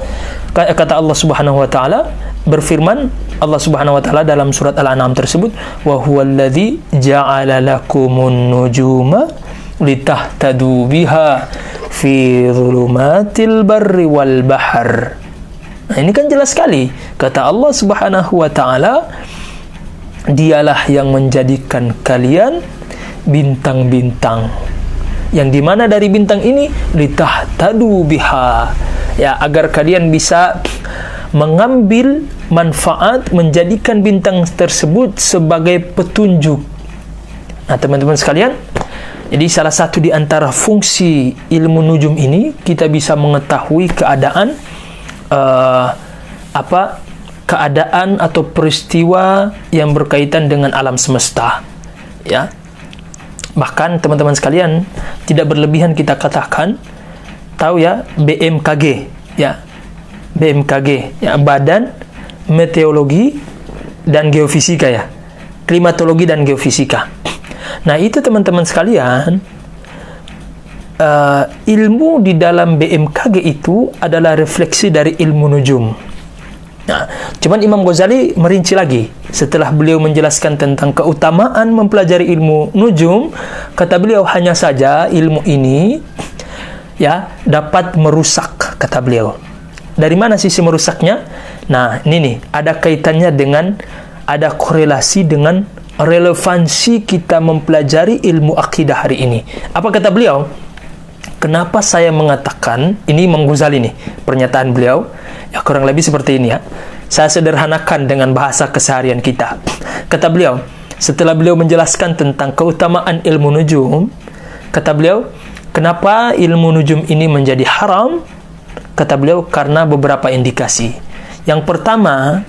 Kata Allah Subhanahu wa taala, berfirman Allah Subhanahu wa taala dalam surat Al-An'am tersebut, wa huwallazi ja'ala lakumun nujuma litahtadu biha fi dhulumatil barri wal bahr. Nah, ini kan jelas sekali. Kata Allah Subhanahu wa taala, dialah yang menjadikan kalian bintang-bintang, yang dimana dari bintang ini litahtadu biha, ya, agar kalian bisa mengambil manfaat, menjadikan bintang tersebut sebagai petunjuk. Nah, teman-teman sekalian, jadi salah satu di antara fungsi ilmu nujum ini, kita bisa mengetahui keadaan keadaan atau peristiwa yang berkaitan dengan alam semesta, ya. Bahkan teman-teman sekalian, tidak berlebihan kita katakan, tahu ya BMKG, ya, BMKG, ya, Badan Meteorologi dan Geofisika, ya, Klimatologi dan Geofisika. Nah, itu teman-teman sekalian, ilmu di dalam BMKG itu adalah refleksi dari ilmu nujum. Nah, cuman Imam Ghazali merinci lagi. Setelah beliau menjelaskan tentang keutamaan mempelajari ilmu nujum, kata beliau hanya saja ilmu ini ya dapat merusak, kata beliau. Dari mana sisi merusaknya? Nah, ini nih, ada kaitannya dengan, ada korelasi dengan relevansi kita mempelajari ilmu akidah hari ini. Apa kata beliau? Kenapa saya mengatakan, ini Imam Ghazali nih, pernyataan beliau, ya kurang lebih seperti ini ya. Saya sederhanakan dengan bahasa keseharian kita. Kata beliau, setelah beliau menjelaskan tentang keutamaan ilmu nujum, kata beliau, kenapa ilmu nujum ini menjadi haram? Kata beliau, karena beberapa indikasi. Yang pertama,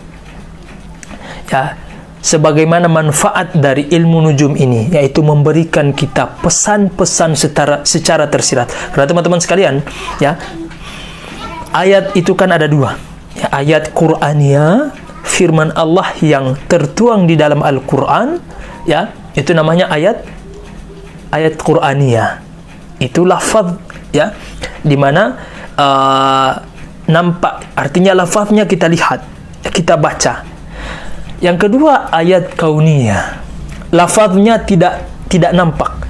ya, sebagaimana manfaat dari ilmu nujum ini, yaitu memberikan kita pesan-pesan secara tersirat. Karena teman-teman sekalian, ya, ayat itu kan ada dua, ya, ayat Qur'aniyah, firman Allah yang tertuang di dalam Al-Quran, ya, itu namanya ayat Qur'aniyah. Itu lafaz, ya, dimana nampak, artinya lafaznya kita lihat, kita baca. Yang kedua, ayat kauniyah. Lafaznya tidak nampak,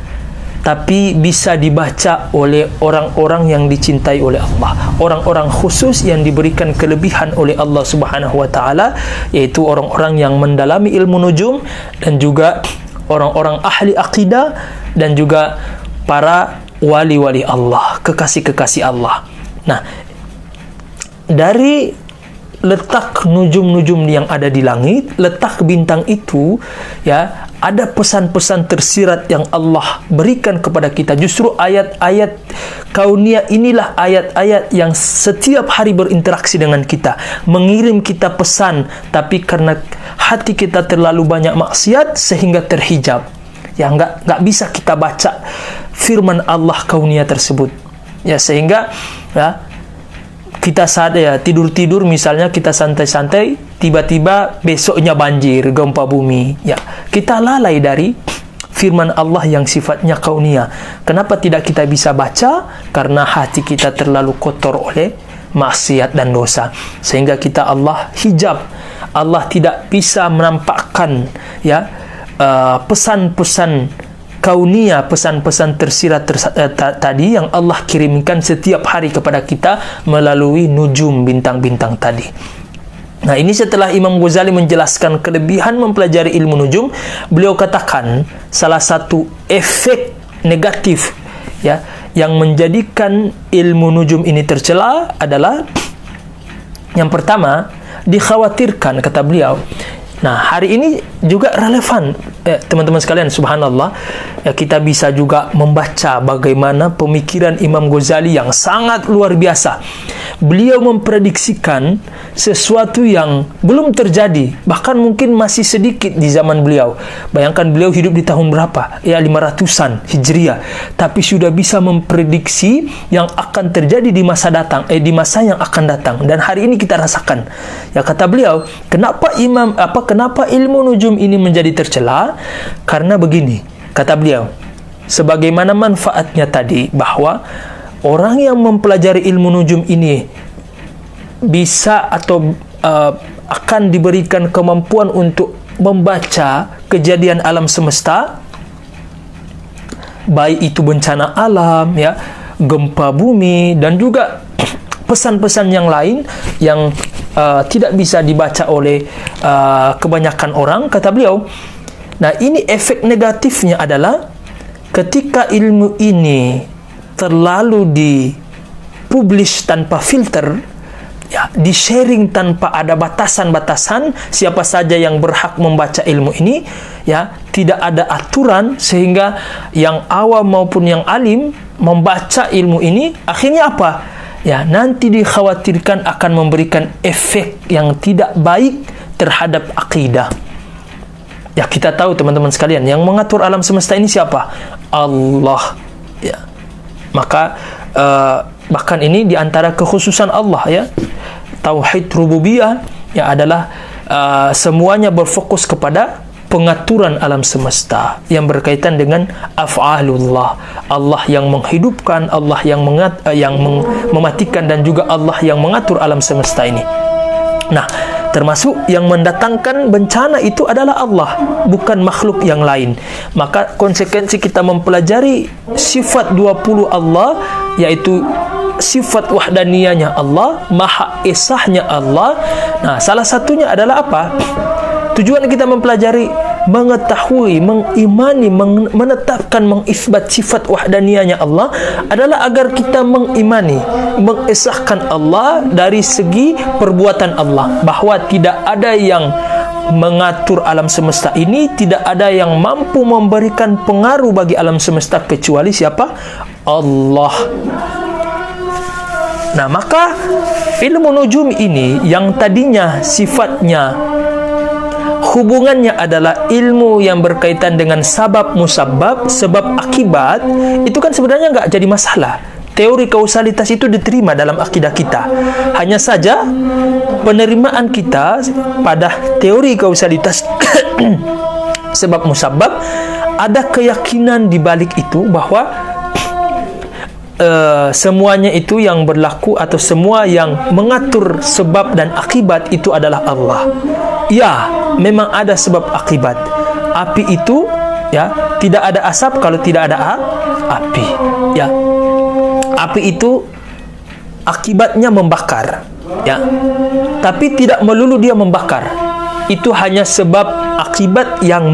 tapi bisa dibaca oleh orang-orang yang dicintai oleh Allah, orang-orang khusus yang diberikan kelebihan oleh Allah Subhanahu wa taala, yaitu orang-orang yang mendalami ilmu nujum, dan juga orang-orang ahli akidah, dan juga para wali-wali Allah, kekasih-kekasih Allah. Nah, dari letak nujum-nujum yang ada di langit, letak bintang itu, ya, ada pesan-pesan tersirat yang Allah berikan kepada kita. Justru ayat-ayat kauniyah inilah ayat-ayat yang setiap hari berinteraksi dengan kita, mengirim kita pesan, tapi karena hati kita terlalu banyak maksiat sehingga terhijab, ya, nggak bisa kita baca firman Allah kauniyah tersebut, ya, sehingga, ya, kita saat, ya, tidur-tidur misalnya, kita santai-santai, tiba-tiba besoknya banjir, gempa bumi, ya, kita lalai dari firman Allah yang sifatnya kauniyah. Kenapa tidak kita bisa baca? Karena hati kita terlalu kotor oleh maksiat dan dosa, sehingga kita Allah hijab. Allah tidak bisa menampakkan, ya, pesan-pesan kauniyah, pesan-pesan tersirat tadi yang Allah kirimkan setiap hari kepada kita melalui nujum, bintang-bintang tadi. Nah, ini setelah Imam Ghazali menjelaskan kelebihan mempelajari ilmu nujum, beliau katakan salah satu efek negatif, ya, yang menjadikan ilmu nujum ini tercela adalah, yang pertama, dikhawatirkan, kata beliau. Nah, hari ini juga relevan, teman-teman sekalian, subhanallah, ya, kita bisa juga membaca bagaimana pemikiran Imam Ghazali yang sangat luar biasa. Beliau memprediksikan sesuatu yang belum terjadi, bahkan mungkin masih sedikit di zaman beliau. Bayangkan beliau hidup di tahun berapa? Ya, 500-an Hijriah, tapi sudah bisa memprediksi yang akan terjadi di masa datang, di masa yang akan datang, dan hari ini kita rasakan. Ya, kata beliau, kenapa ilmu nujum ini menjadi tercela? Karena begini, kata beliau, sebagaimana manfaatnya tadi, bahwa orang yang mempelajari ilmu nujum ini bisa atau akan diberikan kemampuan untuk membaca kejadian alam semesta, baik itu bencana alam, ya, gempa bumi, dan juga pesan-pesan yang lain yang tidak bisa dibaca oleh kebanyakan orang, kata beliau. Nah, ini efek negatifnya adalah ketika ilmu ini terlalu dipublish tanpa filter, ya, di-sharing tanpa ada batasan-batasan siapa saja yang berhak membaca ilmu ini, ya, tidak ada aturan, sehingga yang awam maupun yang alim membaca ilmu ini, akhirnya apa? Ya, nanti dikhawatirkan akan memberikan efek yang tidak baik terhadap akidah. Ya, kita tahu teman-teman sekalian, yang mengatur alam semesta ini siapa? Allah. Ya. Maka bahkan ini diantara kekhususan Allah, ya, tauhid rububiyah, ya, adalah semuanya berfokus kepada pengaturan alam semesta yang berkaitan dengan af'alullah. Allah yang menghidupkan, Allah yang mematikan, dan juga Allah yang mengatur alam semesta ini. Nah, Termasuk yang mendatangkan bencana itu adalah Allah, bukan makhluk yang lain. Maka konsekuensi kita mempelajari sifat 20 Allah, yaitu sifat wahdaniyahnya Allah, Maha Esahnya Allah. Nah, salah satunya adalah apa? Tujuan kita mempelajari, mengetahui, mengimani, menetapkan, mengisbat sifat wahdaniyahnya Allah adalah agar kita mengimani, mengesahkan Allah dari segi perbuatan Allah, bahwa tidak ada yang mengatur alam semesta ini, tidak ada yang mampu memberikan pengaruh bagi alam semesta kecuali siapa? Allah. Nah, maka ilmu nujum ini yang tadinya sifatnya hubungannya adalah ilmu yang berkaitan dengan sabab musabab, sebab akibat, itu kan sebenarnya nggak jadi masalah. Teori kausalitas itu diterima dalam akidah kita. Hanya saja penerimaan kita pada teori kausalitas sebab musabab, ada keyakinan di balik itu bahwa semuanya itu yang berlaku atau semua yang mengatur sebab dan akibat itu adalah Allah. Ya, memang ada sebab akibat. Api itu ya tidak ada asap kalau tidak ada api. Ya, api itu akibatnya membakar. Ya, tapi tidak melulu dia membakar. Itu hanya sebab akibat yang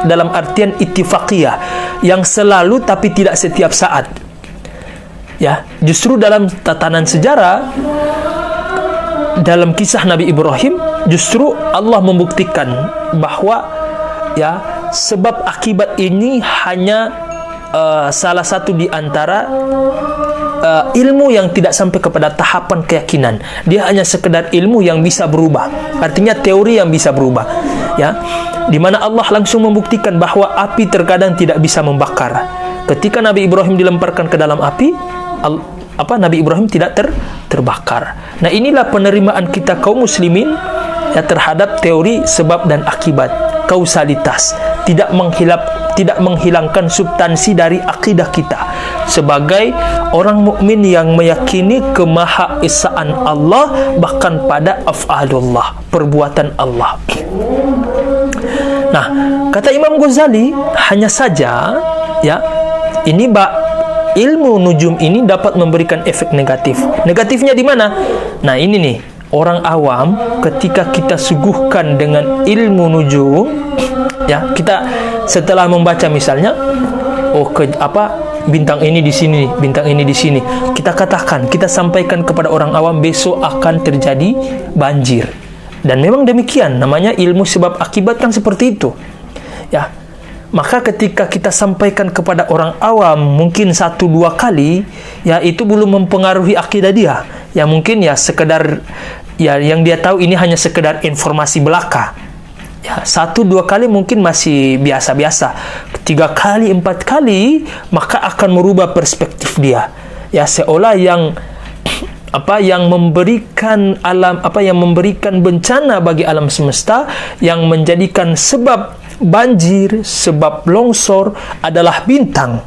dalam artian ittifaqiyah, yang selalu tapi tidak setiap saat. Ya, justru dalam tatanan sejarah, dalam kisah Nabi Ibrahim, justru Allah membuktikan bahwa ya sebab akibat ini hanya salah satu di antara ilmu yang tidak sampai kepada tahapan keyakinan. Dia hanya sekedar ilmu yang bisa berubah. Artinya teori yang bisa berubah. Ya, di mana Allah langsung membuktikan bahwa api terkadang tidak bisa membakar. Ketika Nabi Ibrahim dilemparkan ke dalam api, Nabi Ibrahim tidak terbakar. Nah, inilah penerimaan kita kaum muslimin ya terhadap teori sebab dan akibat, kausalitas, tidak menghilangkan substansi dari akidah kita sebagai orang mukmin yang meyakini kemahaesaan Allah, bahkan pada af'alullah, perbuatan Allah. Nah, kata Imam Ghazali, hanya saja ya ini ilmu nujum ini dapat memberikan efek negatif. Negatifnya di mana? Nah, ini nih, orang awam ketika kita suguhkan dengan ilmu nujum, ya, kita setelah membaca misalnya, bintang ini di sini, bintang ini di sini. Kita katakan, kita sampaikan kepada orang awam besok akan terjadi banjir. Dan memang demikian, namanya ilmu sebab akibat kan seperti itu. Ya. Maka ketika kita sampaikan kepada orang awam mungkin 1-2 kali, ya itu belum mempengaruhi akidah dia. Ya mungkin ya sekedar ya yang dia tahu ini hanya sekedar informasi belaka. Ya 1-2 kali mungkin masih biasa-biasa. 3 kali, 4 kali maka akan merubah perspektif dia. Ya seolah yang memberikan yang memberikan bencana bagi alam semesta, yang menjadikan sebab banjir, sebab longsor adalah bintang.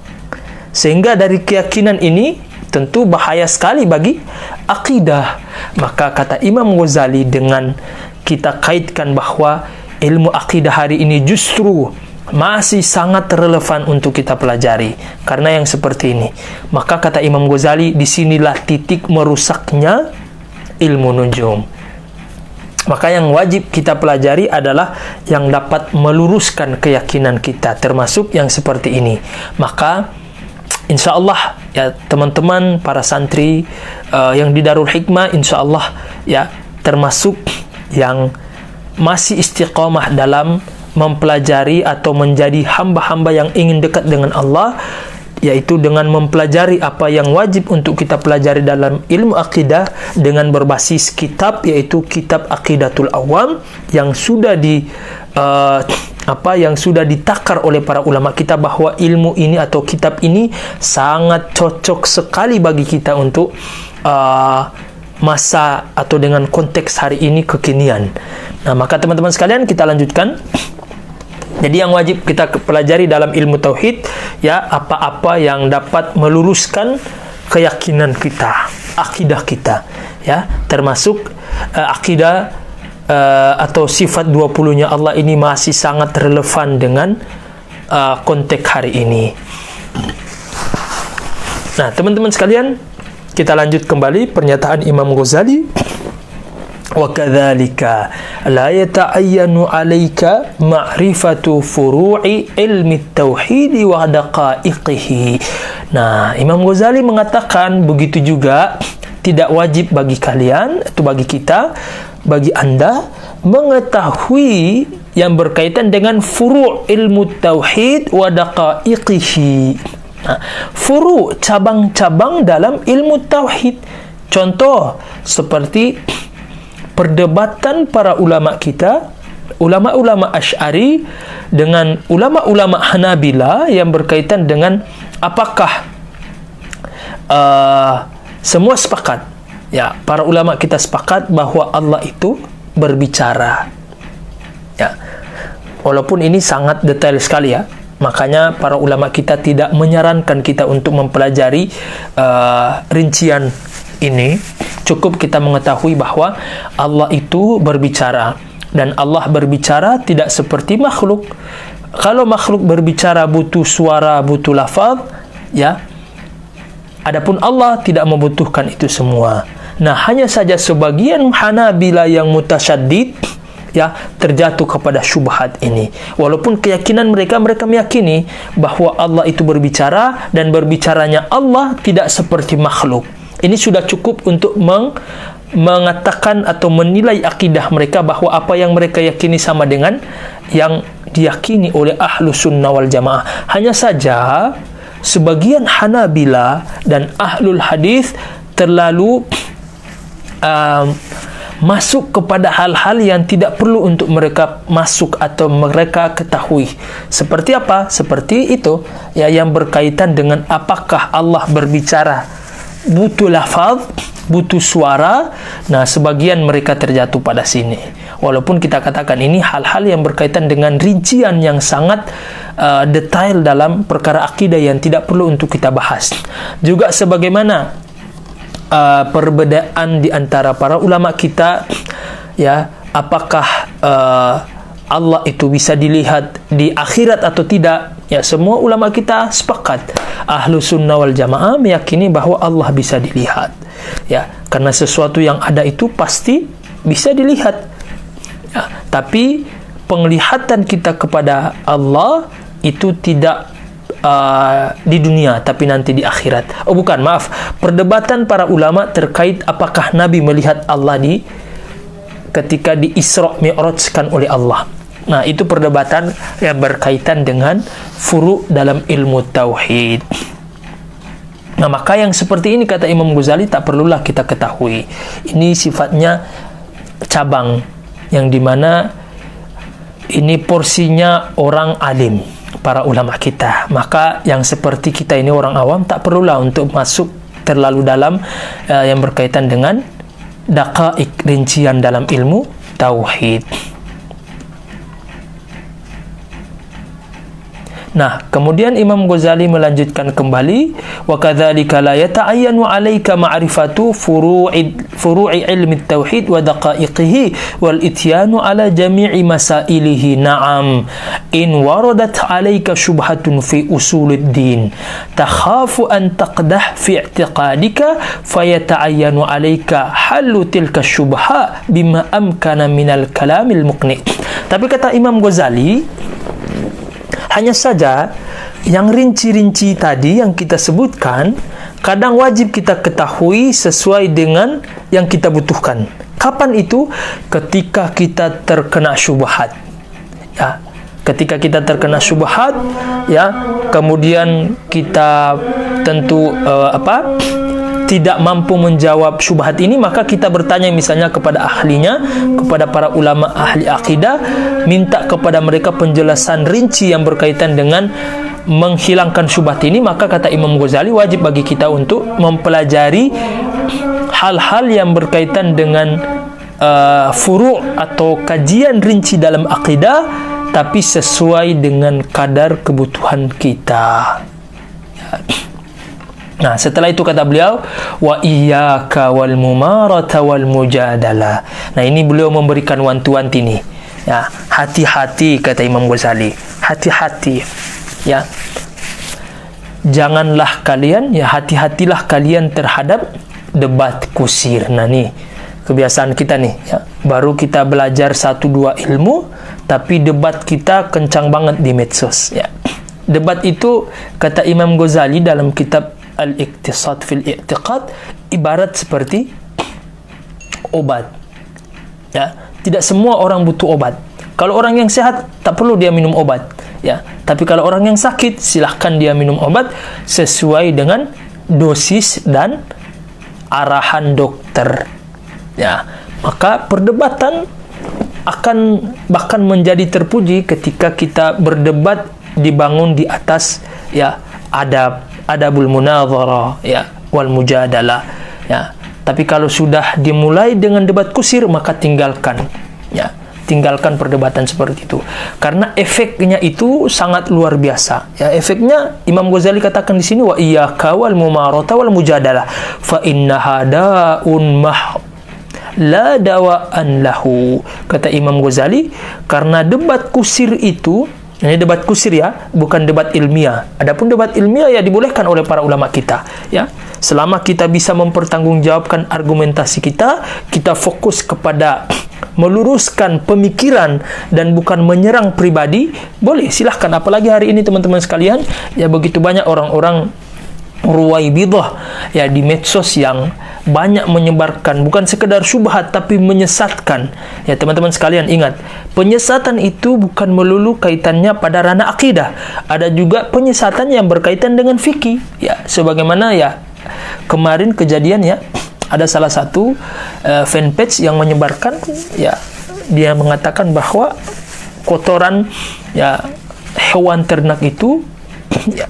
Sehingga dari keyakinan ini tentu bahaya sekali bagi akidah. Maka kata Imam Ghazali, dengan kita kaitkan bahwa ilmu akidah hari ini justru masih sangat relevan untuk kita pelajari karena yang seperti ini. Maka kata Imam Ghazali, disinilah titik merusaknya ilmu nujum. Maka yang wajib kita pelajari adalah yang dapat meluruskan keyakinan kita, termasuk yang seperti ini. Maka insya Allah ya teman-teman para santri yang di Darul Hikmah, insya Allah ya termasuk yang masih istiqamah dalam mempelajari atau menjadi hamba-hamba yang ingin dekat dengan Allah, yaitu dengan mempelajari apa yang wajib untuk kita pelajari dalam ilmu akidah dengan berbasis kitab, yaitu kitab Aqidatul Awam yang sudah yang sudah ditakar oleh para ulama kita, bahwa ilmu ini atau kitab ini sangat cocok sekali bagi kita untuk masa atau dengan konteks hari ini, kekinian. Nah, maka teman-teman sekalian, kita lanjutkan. Jadi yang wajib kita pelajari dalam ilmu tauhid ya apa-apa yang dapat meluruskan keyakinan kita, akidah kita, ya, termasuk akidah atau sifat 20-nya Allah ini masih sangat relevan dengan konteks hari ini. Nah, teman-teman sekalian, kita lanjut kembali pernyataan Imam Ghazali. Wa kadzalika la yata'ayyanu 'alaika ma'rifatu furu'i ilmi tauhid wa daqa'iqihi. Nah, Imam Ghazali mengatakan begitu juga tidak wajib bagi kalian atau bagi kita, bagi Anda mengetahui yang berkaitan dengan furu' ilmu tauhid wa daqa'iqihi. Nah, furu' cabang-cabang dalam ilmu tauhid. Contoh seperti perdebatan para ulama kita, ulama-ulama Asy'ari dengan ulama-ulama Hanabila yang berkaitan dengan apakah semua sepakat, ya, para ulama kita sepakat bahwa Allah itu berbicara, ya, walaupun ini sangat detail sekali, ya, makanya para ulama kita tidak menyarankan kita untuk mempelajari rincian ini. Cukup kita mengetahui bahwa Allah itu berbicara, dan Allah berbicara tidak seperti makhluk. Kalau makhluk berbicara butuh suara, butuh lafaz, ya, adapun Allah tidak membutuhkan itu semua. Nah, hanya saja sebagian Hanabila yang mutasyaddid, ya, terjatuh kepada syubhat ini. Walaupun keyakinan mereka meyakini bahwa Allah itu berbicara, dan berbicaranya Allah tidak seperti makhluk. Ini sudah cukup untuk mengatakan atau menilai akidah mereka bahwa apa yang mereka yakini sama dengan yang diyakini oleh ahlu sunnah wal jamaah. Hanya saja sebagian Hanabila dan ahlul hadis terlalu masuk kepada hal-hal yang tidak perlu untuk mereka masuk atau mereka ketahui. Seperti apa? Seperti itu, ya, yang berkaitan dengan apakah Allah berbicara butuh lafaz, butuh suara. Nah, sebagian mereka terjatuh pada sini. Walaupun kita katakan ini hal-hal yang berkaitan dengan rincian yang sangat detail dalam perkara akidah yang tidak perlu untuk kita bahas. Juga sebagaimana perbedaan di antara para ulama kita, ya, apakah Allah itu bisa dilihat di akhirat atau tidak, ya, semua ulama kita sepakat. Ahlu sunnah wal jamaah meyakini bahwa Allah bisa dilihat, ya, karena sesuatu yang ada itu pasti bisa dilihat, ya, tapi penglihatan kita kepada Allah itu tidak di dunia, tapi nanti di akhirat. Oh, bukan, maaf. Perdebatan para ulama terkait apakah Nabi melihat Allah ketika di Isra Mi'rajkan oleh Allah. Nah, itu perdebatan yang berkaitan dengan furu' dalam ilmu tauhid. Nah, maka yang seperti ini, kata Imam Ghazali, tak perlulah kita ketahui. Ini sifatnya cabang, yang dimana ini porsinya orang alim, para ulama kita. Maka yang seperti kita ini orang awam tak perlulah untuk masuk terlalu dalam yang berkaitan dengan daqa'iq, rincian dalam ilmu tauhid. Nah, kemudian Imam Ghazali melanjutkan kembali, wa kadzalika la yata'ayyanu 'alaika ma'rifatu furu'i ilmi tauhid wa daqa'iqihi wal ityanu 'ala jami'i masailihi. Na'am, in waradat 'alaika syubhatun fi usuluddin takhafu an taqdah fi i'tiqadika fayata'ayyanu 'alaika hallu tilka syubha bima amkana minal kalamil muqni'. Tapi kata Imam Ghazali, hanya saja yang rinci-rinci tadi yang kita sebutkan kadang wajib kita ketahui sesuai dengan yang kita butuhkan. Kapan itu? Ketika kita terkena syubhat, ya, ketika kita terkena syubhat, ya, kemudian kita tentu tidak mampu menjawab syubhat ini, maka kita bertanya misalnya kepada ahlinya, kepada para ulama ahli akidah, minta kepada mereka penjelasan rinci yang berkaitan dengan menghilangkan syubhat ini. Maka kata Imam Ghazali, wajib bagi kita untuk mempelajari hal-hal yang berkaitan dengan furu' atau kajian rinci dalam akidah, tapi sesuai dengan kadar kebutuhan kita. Nah, setelah itu kata beliau, wa iyyaka wal mumarata wal mujadalah. Nah, ini beliau memberikan wanti-wanti nih. Ya, hati-hati kata Imam Ghazali. Hati-hati. Ya. Janganlah kalian, ya hati-hatilah kalian terhadap debat kusir. Nah, nih kebiasaan kita nih, ya. Baru kita belajar 1-2 ilmu, tapi debat kita kencang banget di medsos, ya. Debat itu kata Imam Ghazali dalam kitab Al-Iqtisad fil I'tiqad ibarat seperti obat. Ya, tidak semua orang butuh obat. Kalau orang yang sehat tak perlu dia minum obat, ya. Tapi kalau orang yang sakit silahkan dia minum obat sesuai dengan dosis dan arahan dokter. Ya, maka perdebatan akan bahkan menjadi terpuji ketika kita berdebat dibangun di atas ya adabul munadharah ya wal mujadalah ya. Tapi kalau sudah dimulai dengan debat kusir maka tinggalkan perdebatan seperti itu, karena efeknya itu sangat luar biasa ya. Efeknya Imam Ghazali katakan di sini, wa iyyaka wal mumarata wal mujadalah fa innaha da'un la dawa'an lahu. Kata Imam Ghazali, karena debat kusir itu, ini debat kusir ya, bukan debat ilmiah. Adapun debat ilmiah ya dibolehkan oleh para ulama kita, ya. Selama kita bisa mempertanggungjawabkan argumentasi kita, kita fokus kepada meluruskan pemikiran dan bukan menyerang pribadi, boleh, silahkan. Apalagi hari ini teman-teman sekalian, ya begitu banyak orang-orang ruwaibidah ya di medsos yang banyak menyebarkan bukan sekedar syubhat tapi menyesatkan. Ya teman-teman sekalian ingat, penyesatan itu bukan melulu kaitannya pada ranah akidah. Ada juga penyesatan yang berkaitan dengan fikih. Ya, sebagaimana ya kemarin kejadian ya, ada salah satu fanpage yang menyebarkan ya, dia mengatakan bahwa kotoran ya hewan ternak itu ya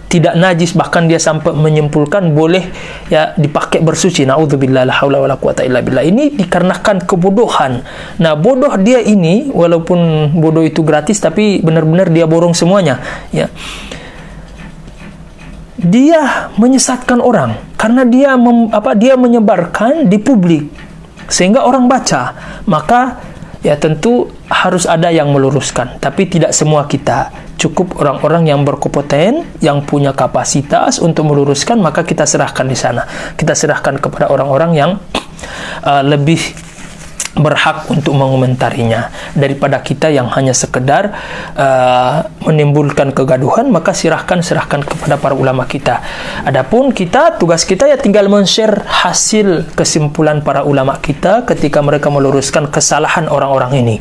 tidak najis, bahkan dia sampai menyimpulkan boleh ya dipakai bersuci. Naudzubillah, la haula wala quwata illa billah. Ini dikarenakan kebodohan. Nah, bodoh dia ini, walaupun bodoh itu gratis, tapi benar-benar dia borong semuanya. Ya, dia menyesatkan orang karena dia menyebarkan di publik sehingga orang baca. Maka ya tentu harus ada yang meluruskan, tapi tidak semua kita. Cukup orang-orang yang berkompeten, yang punya kapasitas untuk meluruskan, maka kita serahkan di sana. Kita serahkan kepada orang-orang yang lebih berhak untuk mengomentarinya daripada kita yang hanya sekedar menimbulkan kegaduhan. Maka serahkan kepada para ulama kita. Adapun kita, tugas kita ya tinggal men-share hasil kesimpulan para ulama kita ketika mereka meluruskan kesalahan orang-orang ini,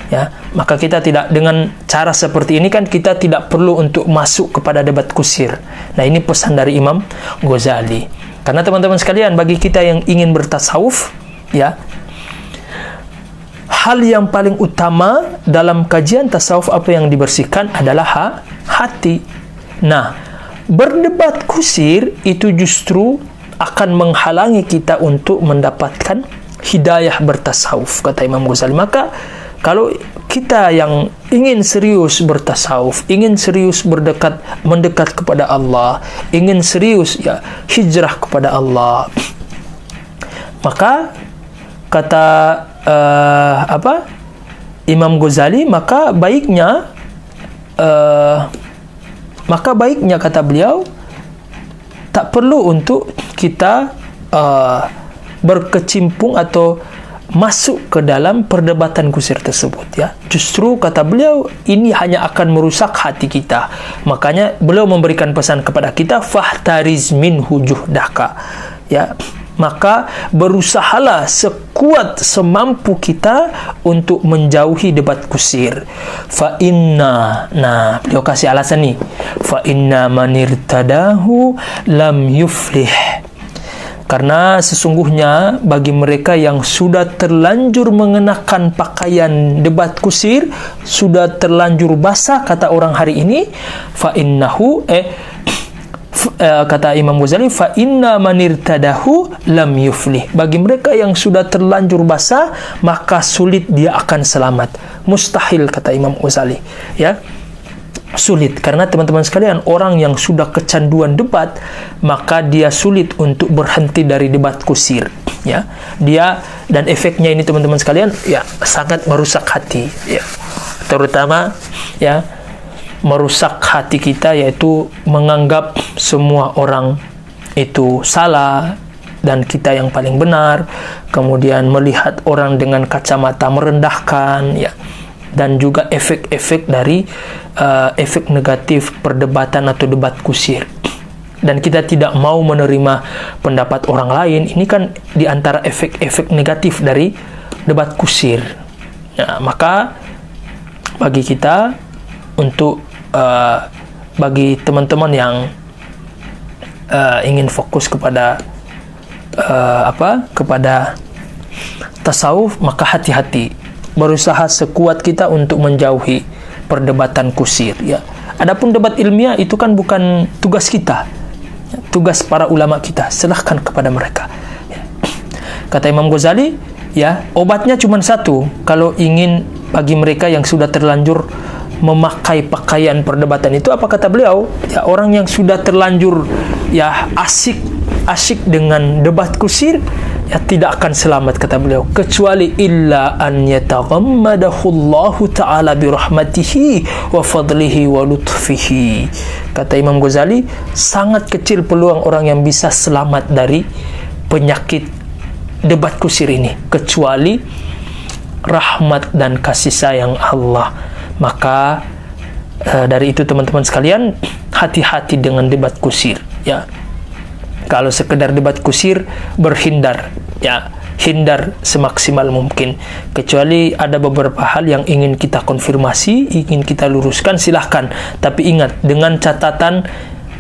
ya. Maka kita tidak, dengan cara seperti ini kan kita tidak perlu untuk masuk kepada debat kusir. Nah, ini pesan dari Imam Ghazali. Karena teman-teman sekalian, bagi kita yang ingin bertasawuf, ya, hal yang paling utama dalam kajian tasawuf apa yang dibersihkan adalah hati. Nah, berdebat kusir itu justru akan menghalangi kita untuk mendapatkan hidayah bertasawuf, kata Imam Ghazali. Maka kalau kita yang ingin serius bertasawuf, ingin serius mendekat kepada Allah, ingin serius ya hijrah kepada Allah, maka kata Imam Ghazali, maka baiknya kata beliau, tak perlu untuk kita berkecimpung atau masuk ke dalam perdebatan kusir tersebut, ya. Justru kata beliau ini hanya akan merusak hati kita. Makanya beliau memberikan pesan kepada kita, fahtariz minhu juhdaka, ya. Maka berusahalah sekuat semampu kita untuk menjauhi debat kusir. Nah, beliau kasih alasan nih. Fa inna manirtadahu lam yuflih. Karena sesungguhnya bagi mereka yang sudah terlanjur mengenakan pakaian debat kusir, sudah terlanjur basah, kata orang hari ini, fa innahu kata Imam Ghazali, fa inna manirtadahu lam yuflih. Bagi mereka yang sudah terlanjur basah, maka sulit dia akan selamat. Mustahil, kata Imam Ghazali, ya. sulit, karena teman-teman sekalian, orang yang sudah kecanduan debat, maka dia sulit untuk berhenti dari debat kusir, ya. Dia, dan efeknya ini teman-teman sekalian, ya, sangat merusak hati, ya. Terutama, ya, merusak hati kita, yaitu menganggap semua orang itu salah dan kita yang paling benar, kemudian melihat orang dengan kacamata merendahkan, ya. Dan juga efek-efek dari efek negatif perdebatan atau debat kusir. Dan kita tidak mau menerima pendapat orang lain. Ini kan diantara efek-efek negatif dari debat kusir. Nah, maka bagi kita untuk bagi teman-teman yang ingin fokus kepada kepada tasawuf, maka hati-hati, berusaha sekuat kita untuk menjauhi perdebatan kusir, ya. Adapun debat ilmiah itu kan bukan tugas kita, ya, tugas para ulama kita, serahkan kepada mereka, ya. Kata Imam Ghazali, ya, obatnya cuma satu. Kalau ingin, bagi mereka yang sudah terlanjur memakai pakaian perdebatan itu, apa kata beliau? Ya, orang yang sudah terlanjur, ya, asyik dengan debat kusir, ya, tidak akan selamat, kata beliau, kecuali illa an yataghammadahu Allah ta'ala birahmatihi wa fadlihi wa lutfihi. Kata Imam Ghazali, sangat kecil peluang orang yang bisa selamat dari penyakit debat kusir ini, kecuali rahmat dan kasih sayang Allah. Maka dari itu teman-teman sekalian, hati-hati dengan debat kusir, ya. Kalau sekedar debat kusir, berhindar, ya, hindar semaksimal mungkin. Kecuali ada beberapa hal yang ingin kita konfirmasi, ingin kita luruskan, silahkan. Tapi ingat, dengan catatan,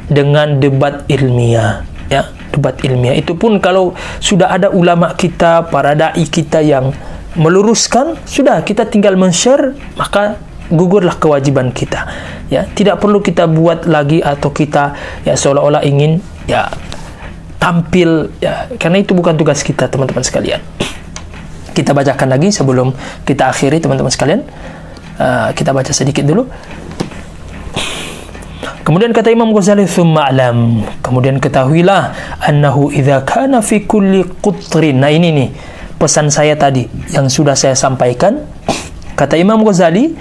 dengan debat ilmiah, ya, debat ilmiah. Itu pun kalau sudah ada ulama kita, para dai kita yang meluruskan, sudah, kita tinggal men-share, maka gugurlah kewajiban kita, ya. Tidak perlu kita buat lagi atau kita, ya, seolah-olah ingin, ya, tampil, ya, karena itu bukan tugas kita, teman-teman sekalian. Kita bacakan lagi sebelum kita akhiri, teman-teman sekalian. Kita baca sedikit dulu. Kemudian kata Imam Ghazali, "Tsumma alam." Kemudian ketahuilah, annahu idza kana fi kulli qutrin. Nah, ini nih pesan saya tadi yang sudah saya sampaikan. Kata Imam Ghazali,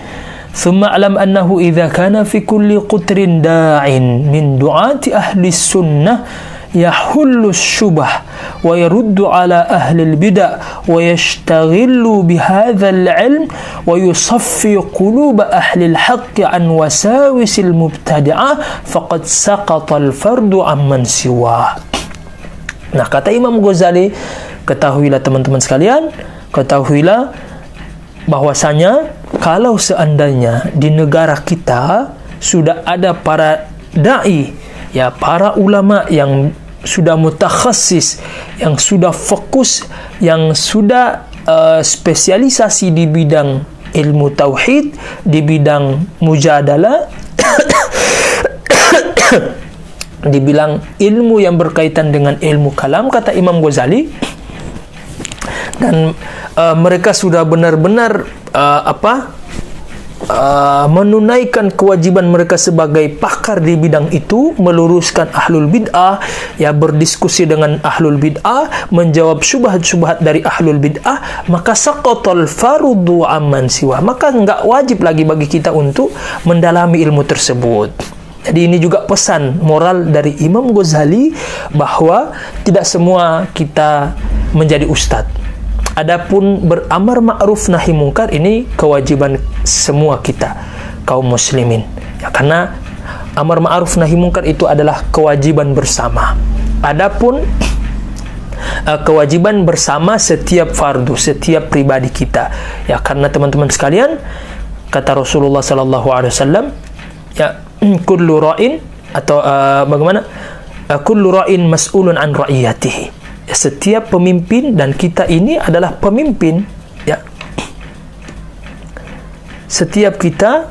"Tsumma alam annahu idza kana fi kulli qutrin da'in min du'ati ahli sunnah yahullu syubah wa yaruddu ala ahli al-bid'ah wa yashtaghilu bihadha al-'ilm wa yusaffi qulub ahli al-haqq an wasawis al-mubtadi'ah faqad saqata al-fardu amman siwa." Nah, kata Imam Ghazali, ketahuilah teman-teman sekalian, ketahuilah bahwasanya kalau seandainya di negara kita sudah ada para dai, ya, para ulama yang sudah mutakhassis, yang sudah fokus, yang sudah spesialisasi di bidang ilmu tauhid, di bidang mujadalah, di bidang ilmu yang berkaitan dengan ilmu kalam, kata Imam Ghazali, dan mereka sudah benar-benar menunaikan kewajiban mereka sebagai pakar di bidang itu, meluruskan ahlul bid'ah, ya, berdiskusi dengan ahlul bid'ah, menjawab syubhat-syubhat dari ahlul bid'ah, maka saqatal fardu amman siwa, maka enggak wajib lagi bagi kita untuk mendalami ilmu tersebut. Jadi ini juga pesan moral dari Imam Ghazali, bahwa tidak semua kita menjadi ustadz. Adapun beramar ma'ruf nahi mungkar, ini kewajiban semua kita, kaum muslimin, ya, karena amar ma'ruf nahi mungkar itu adalah kewajiban bersama. Adapun kewajiban bersama setiap fardu, setiap pribadi kita, ya, karena teman-teman sekalian, kata Rasulullah sallallahu alaihi wasallam, ya, kullu ra'in, atau bagaimana, kullu ra'in mas'ulun an ra'iyatihi. Ya, setiap pemimpin, dan kita ini adalah pemimpin, ya, setiap kita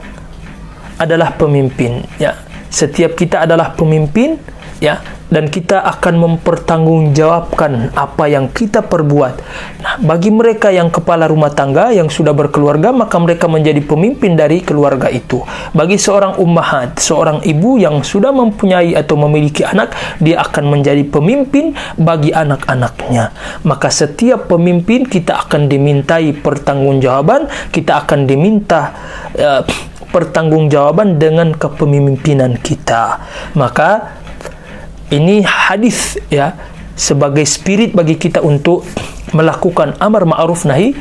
adalah pemimpin, ya, setiap kita adalah pemimpin, ya, dan kita akan mempertanggungjawabkan apa yang kita perbuat. Nah, bagi mereka yang kepala rumah tangga yang sudah berkeluarga, maka mereka menjadi pemimpin dari keluarga itu. Bagi seorang ummahat, seorang ibu yang sudah mempunyai atau memiliki anak, dia akan menjadi pemimpin bagi anak-anaknya. Maka setiap pemimpin kita akan dimintai pertanggungjawaban, kita akan diminta pertanggungjawaban dengan kepemimpinan kita. Maka ini hadis ya sebagai spirit bagi kita untuk melakukan amar ma'ruf nahi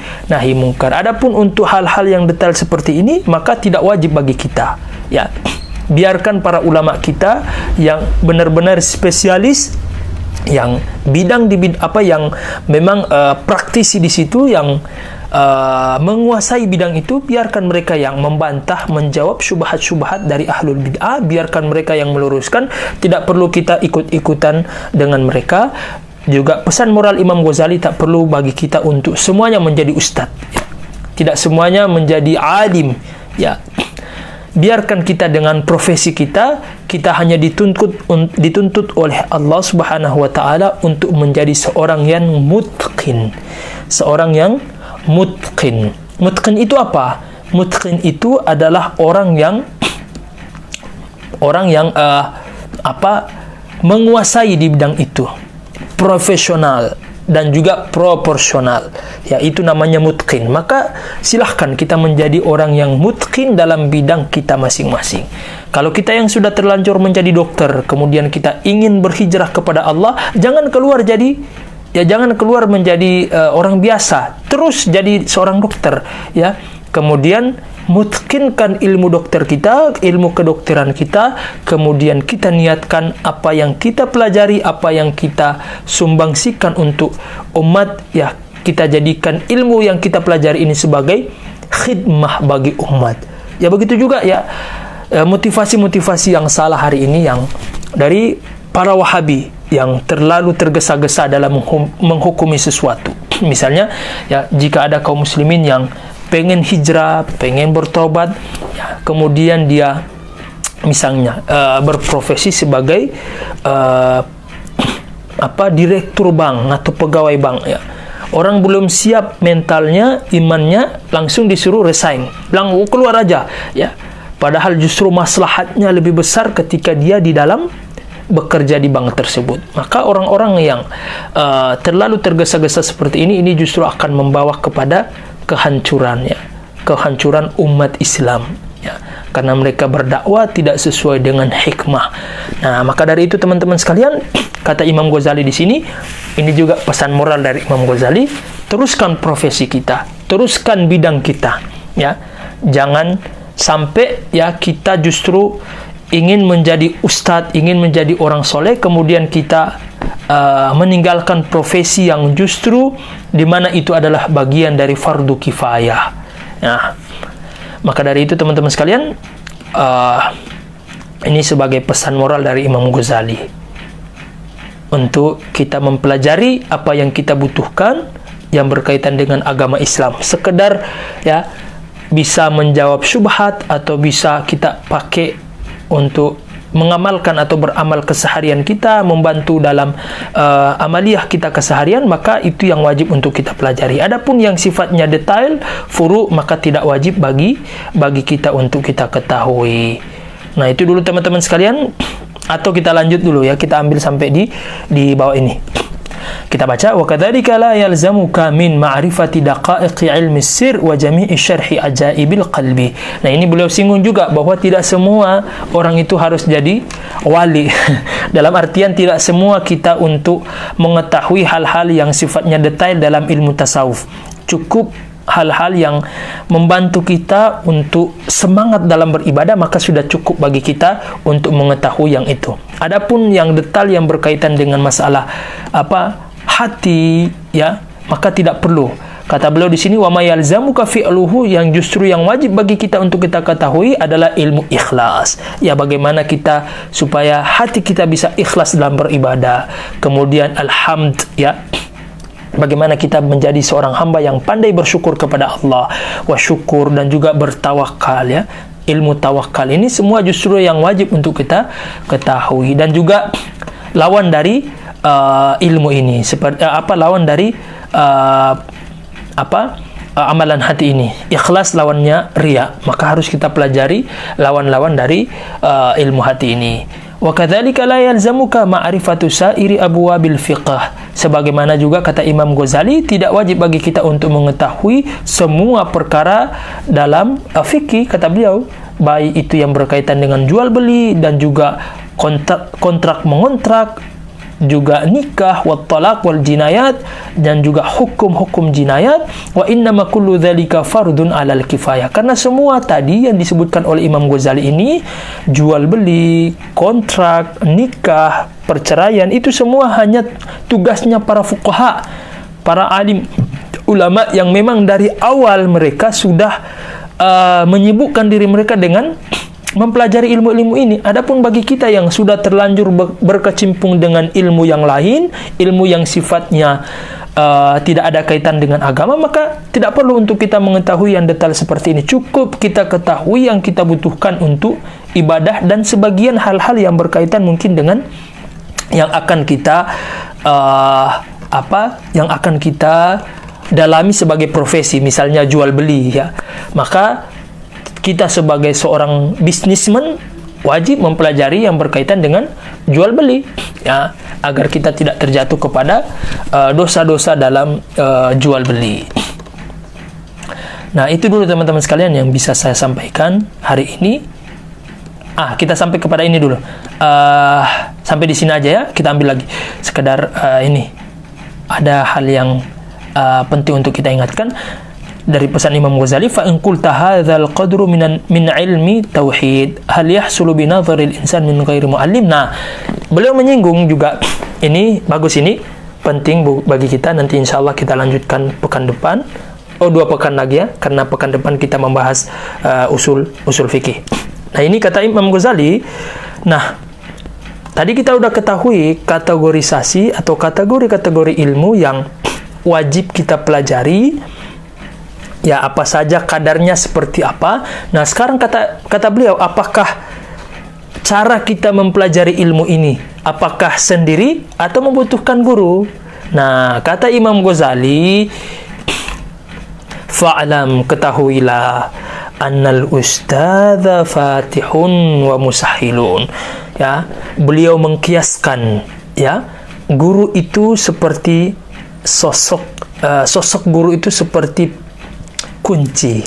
mungkar. Adapun untuk hal-hal yang detail seperti ini, maka tidak wajib bagi kita. Ya, biarkan para ulama kita yang benar-benar spesialis, yang bidang di yang memang praktisi di situ, yang menguasai bidang itu, biarkan mereka yang membantah, menjawab syubhat-syubhat dari ahlul bid'ah, biarkan mereka yang meluruskan, tidak perlu kita ikut-ikutan dengan mereka. Juga pesan moral Imam Ghazali, tak perlu bagi kita untuk semuanya menjadi ustadz, ya. Tidak semuanya menjadi alim, ya. Biarkan kita dengan profesi kita hanya dituntut oleh Allah Subhanahu wa taala untuk menjadi seorang yang mutqin. Seorang yang mutqin. Mutqin itu apa? Mutqin itu adalah orang yang menguasai di bidang itu. Profesional dan juga proporsional, ya, itu namanya mutqin. Maka silahkan kita menjadi orang yang mutqin dalam bidang kita masing-masing. Kalau kita yang sudah terlanjur menjadi dokter, kemudian kita ingin berhijrah kepada Allah, jangan keluar menjadi orang biasa, terus jadi seorang dokter, ya. Kemudian mutqinkan ilmu dokter kita, ilmu kedokteran kita, kemudian kita niatkan apa yang kita pelajari, apa yang kita sumbangsikan untuk umat, ya, kita jadikan ilmu yang kita pelajari ini sebagai khidmah bagi umat. Ya, begitu juga, ya, motivasi-motivasi yang salah hari ini yang dari para Wahabi yang terlalu tergesa-gesa dalam menghukumi sesuatu. Misalnya, ya, jika ada kaum muslimin yang pengen hijrah, pengen bertobat, ya, kemudian dia misalnya berprofesi sebagai direktur bank atau pegawai bank, ya. Orang belum siap mentalnya, imannya, langsung disuruh resign, bilang keluar aja, ya. Padahal justru maslahatnya lebih besar ketika dia di dalam bekerja di bank tersebut. Maka orang-orang yang terlalu tergesa-gesa seperti ini justru akan membawa kepada kehancuran umat Islam, ya, karena mereka berdakwah tidak sesuai dengan hikmah. Nah, maka dari itu teman-teman sekalian, kata Imam Ghazali di sini, ini juga pesan moral dari Imam Ghazali, teruskan profesi kita, teruskan bidang kita, ya. Jangan sampai, ya, kita justru ingin menjadi ustadz, ingin menjadi orang soleh, kemudian kita meninggalkan profesi yang justru di mana itu adalah bagian dari fardu kifayah. Nah, maka dari itu teman-teman sekalian, ini sebagai pesan moral dari Imam Ghazali untuk kita mempelajari apa yang kita butuhkan yang berkaitan dengan agama Islam. Sekedar, ya, bisa menjawab syubhat atau bisa kita pakai untuk mengamalkan atau beramal keseharian kita, membantu dalam amaliyah kita keseharian, maka itu yang wajib untuk kita pelajari. Adapun yang sifatnya detail, furu, maka tidak wajib bagi kita untuk kita ketahui. Nah, itu dulu teman-teman sekalian, atau kita lanjut dulu, ya, kita ambil sampai di bawah ini. Kita baca, wa kadzalika la yalzamuka min ma'rifati daqa'iqi ilmi sir wa jami'i syarhi ajaibil qalbi. Nah, ini beliau singgung juga bahwa tidak semua orang itu harus jadi wali. Dalam artian tidak semua kita untuk mengetahui hal-hal yang sifatnya detail dalam ilmu tasawuf. Cukup hal-hal yang membantu kita untuk semangat dalam beribadah, maka sudah cukup bagi kita untuk mengetahui yang itu. Adapun yang detail yang berkaitan dengan masalah hati, ya, maka tidak perlu. Kata beliau di sini, wa ma yalzamuka fi'luhu, yang justru yang wajib bagi kita untuk kita ketahui adalah ilmu ikhlas. Ya, bagaimana kita supaya hati kita bisa ikhlas dalam beribadah. Kemudian alhamd, ya, bagaimana kita menjadi seorang hamba yang pandai bersyukur kepada Allah, wa syukur, dan juga bertawakal, ya. Ilmu tawakal ini semua justru yang wajib untuk kita ketahui. Dan juga lawan dari ilmu ini, seperti lawan dari amalan hati ini. Ikhlas lawannya riya, maka harus kita pelajari lawan-lawan dari ilmu hati ini. Wa kadzalika la yalzamuka ma'rifatu sa'iri abwabil fiqh. Sebagaimana juga kata Imam Ghazali, tidak wajib bagi kita untuk mengetahui semua perkara dalam fikih, kata beliau, baik itu yang berkaitan dengan jual beli dan juga kontrak mengontrak, juga nikah, wa talaq wal jinayat, dan juga hukum-hukum jinayat. Wa innama kullu dzalika fardun 'alal kifayah. Karena semua tadi yang disebutkan oleh Imam Ghazali ini, jual beli, kontrak, nikah, perceraian, itu semua hanya tugasnya para fuqaha, para alim ulama yang memang dari awal mereka sudah menyibukkan diri mereka dengan mempelajari ilmu-ilmu ini. Adapun bagi kita yang sudah terlanjur berkecimpung dengan ilmu yang lain, ilmu yang sifatnya tidak ada kaitan dengan agama, maka tidak perlu untuk kita mengetahui yang detail seperti ini. Cukup kita ketahui yang kita butuhkan untuk ibadah dan sebagian hal-hal yang berkaitan mungkin dengan yang akan kita yang akan kita dalami sebagai profesi, misalnya jual beli, ya. Maka kita sebagai seorang bisnismen wajib mempelajari yang berkaitan dengan jual beli, ya, agar kita tidak terjatuh kepada dosa-dosa dalam jual beli. Nah, itu dulu teman-teman sekalian yang bisa saya sampaikan hari ini. Kita sampai kepada ini dulu. Sampai di sini aja ya. Kita ambil lagi sekedar ini. Ada hal yang penting untuk kita ingatkan dari pesan Imam Ghazali, fa in qulta hadzal qadru min ilmi tauhid hal yahsulu bi nadharil insan min ghairi muallim. Nah, beliau menyinggung juga ini, bagus, ini penting bagi kita. Nanti insyaallah kita lanjutkan pekan depan, 2 pekan lagi ya, karena pekan depan kita membahas usul fikih. Nah, ini kata Imam Ghazali. Nah, tadi kita udah ketahui kategorisasi atau kategori-kategori ilmu yang wajib kita pelajari, ya, apa saja kadarnya seperti apa. Nah, sekarang kata beliau, apakah cara kita mempelajari ilmu ini? Apakah sendiri atau membutuhkan guru? Nah, kata Imam Ghazali, fa'lam, ketahuilah, annal ustadza fatihun wa musahilun. Ya, beliau mengkiaskan, ya, guru itu seperti sosok guru itu seperti kunci,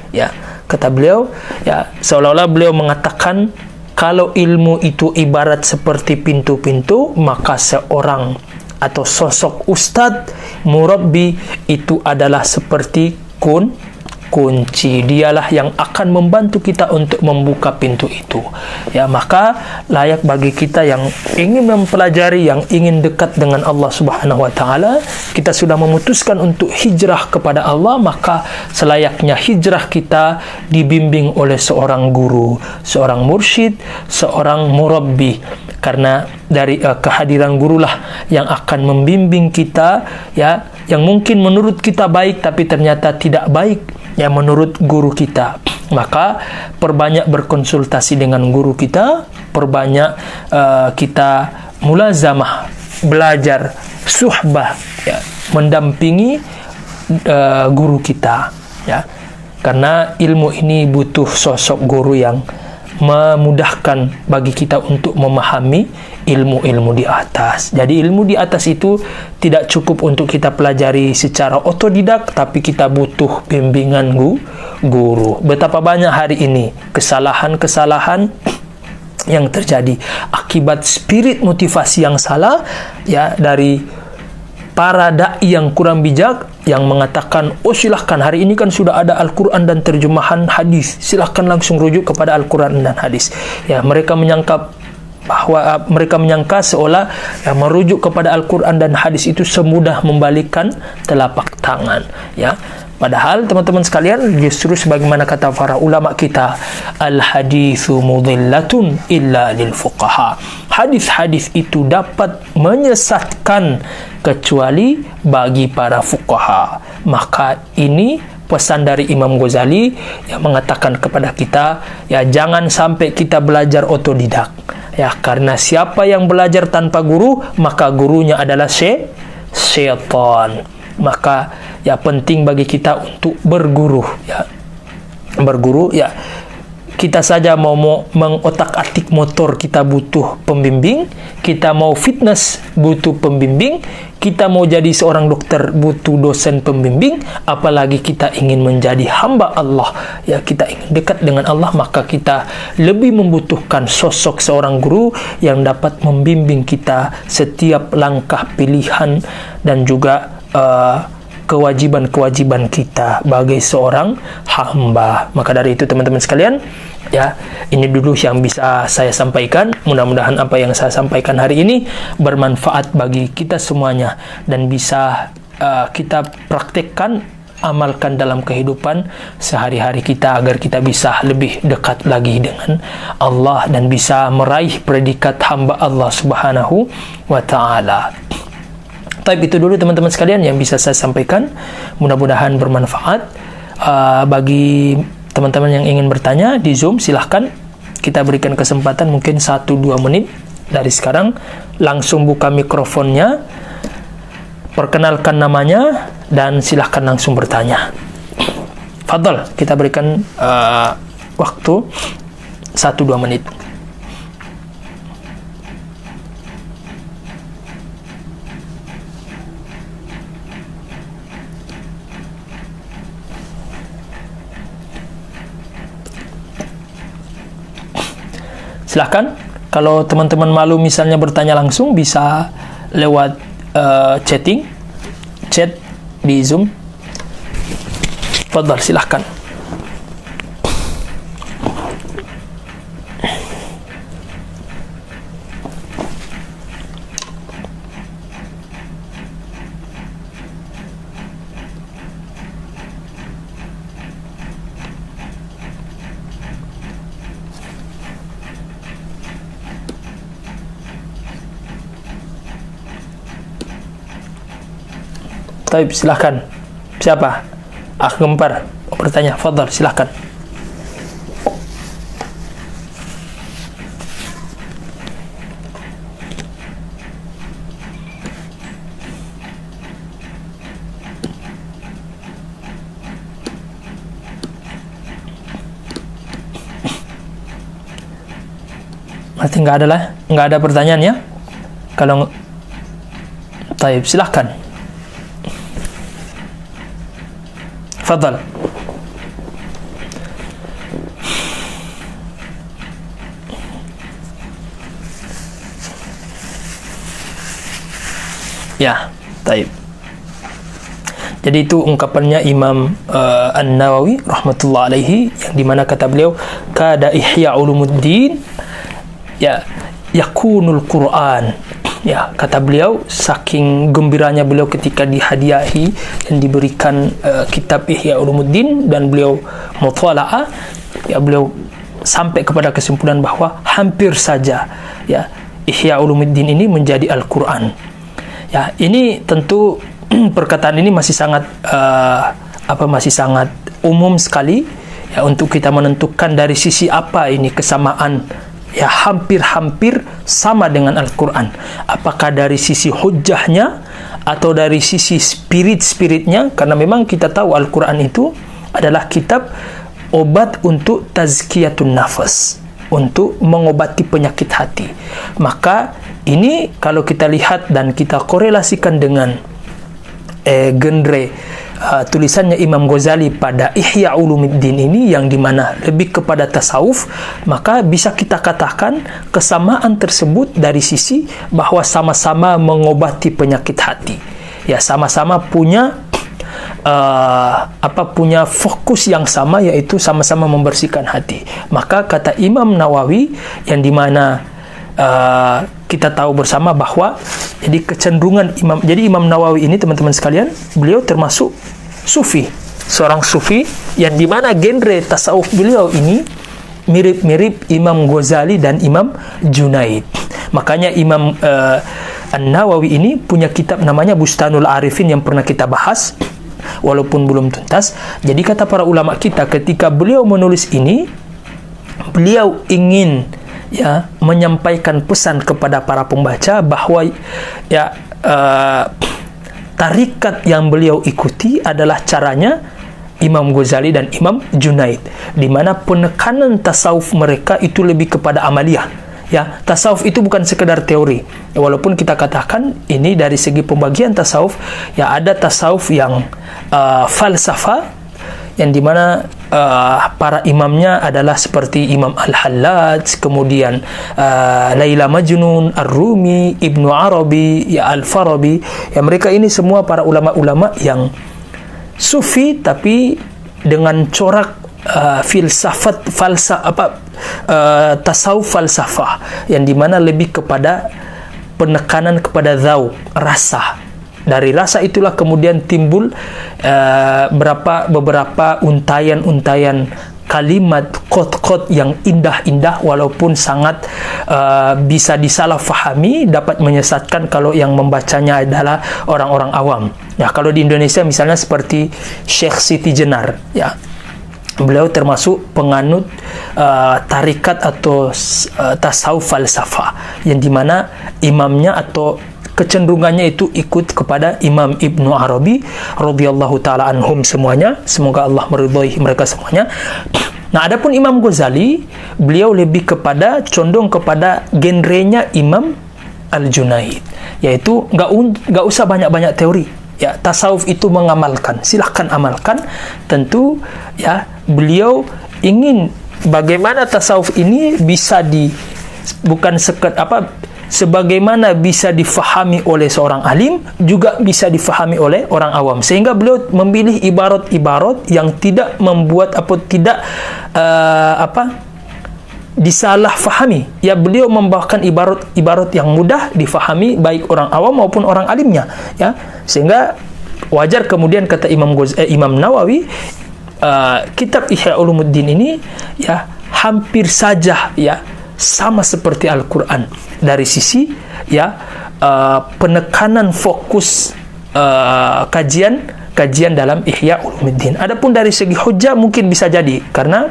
ya, kata beliau, ya, seolah-olah beliau mengatakan kalau ilmu itu ibarat seperti pintu-pintu, maka seorang atau sosok ustadz murabbi itu adalah seperti kunci. Dialah yang akan membantu kita untuk membuka pintu itu, ya. Maka layak bagi kita yang ingin mempelajari, yang ingin dekat dengan Allah Subhanahu wa taala, kita sudah memutuskan untuk hijrah kepada Allah, maka selayaknya hijrah kita dibimbing oleh seorang guru, seorang mursyid, seorang murabbi. Karena dari kehadiran gurulah yang akan membimbing kita, ya, yang mungkin menurut kita baik tapi ternyata tidak baik, ya, menurut guru kita. Maka perbanyak berkonsultasi dengan guru kita, perbanyak kita mulazamah, belajar, suhbah, ya, mendampingi guru kita, ya. Karena ilmu ini butuh sosok guru yang memudahkan bagi kita untuk memahami ilmu-ilmu di atas. Jadi ilmu di atas itu tidak cukup untuk kita pelajari secara otodidak, tapi kita butuh bimbingan guru. Betapa banyak hari ini kesalahan-kesalahan yang terjadi akibat spirit motivasi yang salah, ya, dari para da'i yang kurang bijak, yang mengatakan, oh silahkan, hari ini kan sudah ada Al-Quran dan terjemahan hadis, silahkan langsung rujuk kepada Al-Quran dan hadis. Ya, mereka menyangka seolah, ya, merujuk kepada Al-Quran dan hadis itu semudah membalikkan telapak tangan, ya. Padahal teman-teman sekalian, justru sebagaimana kata para ulama kita, al-hadithu mudhillatun illa lil fuqaha. Hadis-hadis itu dapat menyesatkan kecuali bagi para fuqaha. Maka ini pesan dari Imam Ghazali yang mengatakan kepada kita, ya, jangan sampai kita belajar otodidak. Ya, karena siapa yang belajar tanpa guru, maka gurunya adalah syaitan. Maka ya penting bagi kita untuk berguru, ya. Berguru, ya. Kita saja mau mengotak-atik motor, kita butuh pembimbing. Kita mau fitness, butuh pembimbing. Kita mau jadi seorang dokter, butuh dosen pembimbing. Apalagi kita ingin menjadi hamba Allah, ya, kita ingin dekat dengan Allah, maka kita lebih membutuhkan sosok seorang guru yang dapat membimbing kita setiap langkah pilihan dan juga kewajiban-kewajiban kita sebagai seorang hamba. Maka dari itu teman-teman sekalian, ya, ini dulu yang bisa saya sampaikan. Mudah-mudahan apa yang saya sampaikan hari ini bermanfaat bagi kita semuanya dan bisa kita praktekkan, amalkan dalam kehidupan sehari-hari kita, agar kita bisa lebih dekat lagi dengan Allah dan bisa meraih predikat hamba Allah Subhanahu wa ta'ala. Tapi itu dulu teman-teman sekalian yang bisa saya sampaikan. Mudah-mudahan bermanfaat. Bagi teman-teman yang ingin bertanya di Zoom, silahkan. Kita berikan kesempatan mungkin 1-2 menit dari sekarang. Langsung buka mikrofonnya, perkenalkan namanya, dan silahkan langsung bertanya. Fadhal, kita berikan waktu 1-2 menit. Silahkan. Kalau teman-teman malu misalnya bertanya langsung, bisa lewat chat di Zoom. Fadhal, silahkan. Taib, silahkan. Siapa? Akh Gempar bertanya. Fadhal, silahkan. Berarti nggak ada pertanyaan, ya? Kalau Taib, silahkan. Fadhal. Ya, taib. Jadi itu ungkapannya Imam An-Nawawi rahmatullah alaihi, yang dimana kata beliau, kada ihya ulumuddin, ya, yakunul Quran. Ya, kata beliau, saking gembiranya beliau ketika dihadiahi dan diberikan kitab Ihya Ulumuddin, dan beliau muthala'ah, ya, beliau sampai kepada kesimpulan bahwa hampir saja, ya, Ihya Ulumuddin ini menjadi Al-Quran. Ya, ini tentu perkataan ini masih sangat masih sangat umum sekali, ya, untuk kita menentukan dari sisi apa ini kesamaan, ya, hampir-hampir sama dengan Al-Quran. Apakah dari sisi hujjahnya atau dari sisi spiritnya? Karena memang kita tahu Al-Quran itu adalah kitab obat untuk tazkiyatun nafas, untuk mengobati penyakit hati. Maka ini kalau kita lihat dan kita korelasikan dengan genre tulisannya Imam Ghazali pada Ihya Ulumuddin ini, yang dimana lebih kepada tasawuf, maka bisa kita katakan kesamaan tersebut dari sisi bahwa sama-sama mengobati penyakit hati, ya, sama-sama punya punya fokus yang sama, yaitu sama-sama membersihkan hati. Maka kata Imam Nawawi, yang dimana kita tahu bersama bahwa jadi kecenderungan Imam Nawawi ini, teman-teman sekalian, beliau termasuk sufi, seorang sufi, yang dimana genre tasawuf beliau ini mirip-mirip Imam Ghazali dan Imam Junaid. Makanya Imam An-Nawawi ini punya kitab namanya Bustanul Arifin, yang pernah kita bahas walaupun belum tuntas. Jadi kata para ulama kita, ketika beliau menulis ini, beliau ingin, ya menyampaikan pesan kepada para pembaca bahwa ya tarikat yang beliau ikuti adalah caranya Imam Ghazali dan Imam Junaid, di mana penekanan tasawuf mereka itu lebih kepada amaliyah. Ya, tasawuf itu bukan sekedar teori. Walaupun kita katakan ini dari segi pembagian tasawuf, ya ada tasawuf yang falsafah, yang dimana para imamnya adalah seperti Imam Al-Hallaj, kemudian Laila Majnun, Ar-Rumi, Ibnu Arabi, ya Al-Farabi. Ya, mereka ini semua para ulama-ulama yang sufi tapi dengan corak filsafat tasawuf falsafah, yang dimana lebih kepada penekanan kepada dzauq, rasa. Dari rasa itulah kemudian timbul beberapa untayan-untayan kalimat, qot-qot yang indah-indah, walaupun sangat bisa disalahfahami, dapat menyesatkan kalau yang membacanya adalah orang-orang awam. Ya, kalau di Indonesia misalnya seperti Syekh Siti Jenar, ya, beliau termasuk penganut tarikat atau tasawuf falsafah, yang dimana imamnya atau kecenderungannya itu ikut kepada Imam Ibnu Arabi radhiyallahu taala anhum semuanya, semoga Allah meridhai mereka semuanya. Nah, adapun Imam Ghazali, beliau lebih kepada condong kepada genrenya Imam Al-Junaid, yaitu nggak usah banyak-banyak teori. Ya, tasawuf itu mengamalkan, silahkan amalkan. Tentu ya, beliau ingin bagaimana tasawuf ini bisa sebagaimana bisa difahami oleh seorang alim, juga bisa difahami oleh orang awam. Sehingga beliau memilih ibarat-ibarat yang tidak membuat disalah fahami. Ya, beliau membawakan ibarat-ibarat yang mudah difahami baik orang awam maupun orang alimnya. Ya, sehingga wajar kemudian kata Imam Nawawi, kitab Ihya Ulumuddin ini ya hampir saja ya sama seperti Al-Quran dari sisi ya penekanan fokus kajian dalam Ihya Ulumuddin. Adapun dari segi hujjah mungkin bisa jadi karena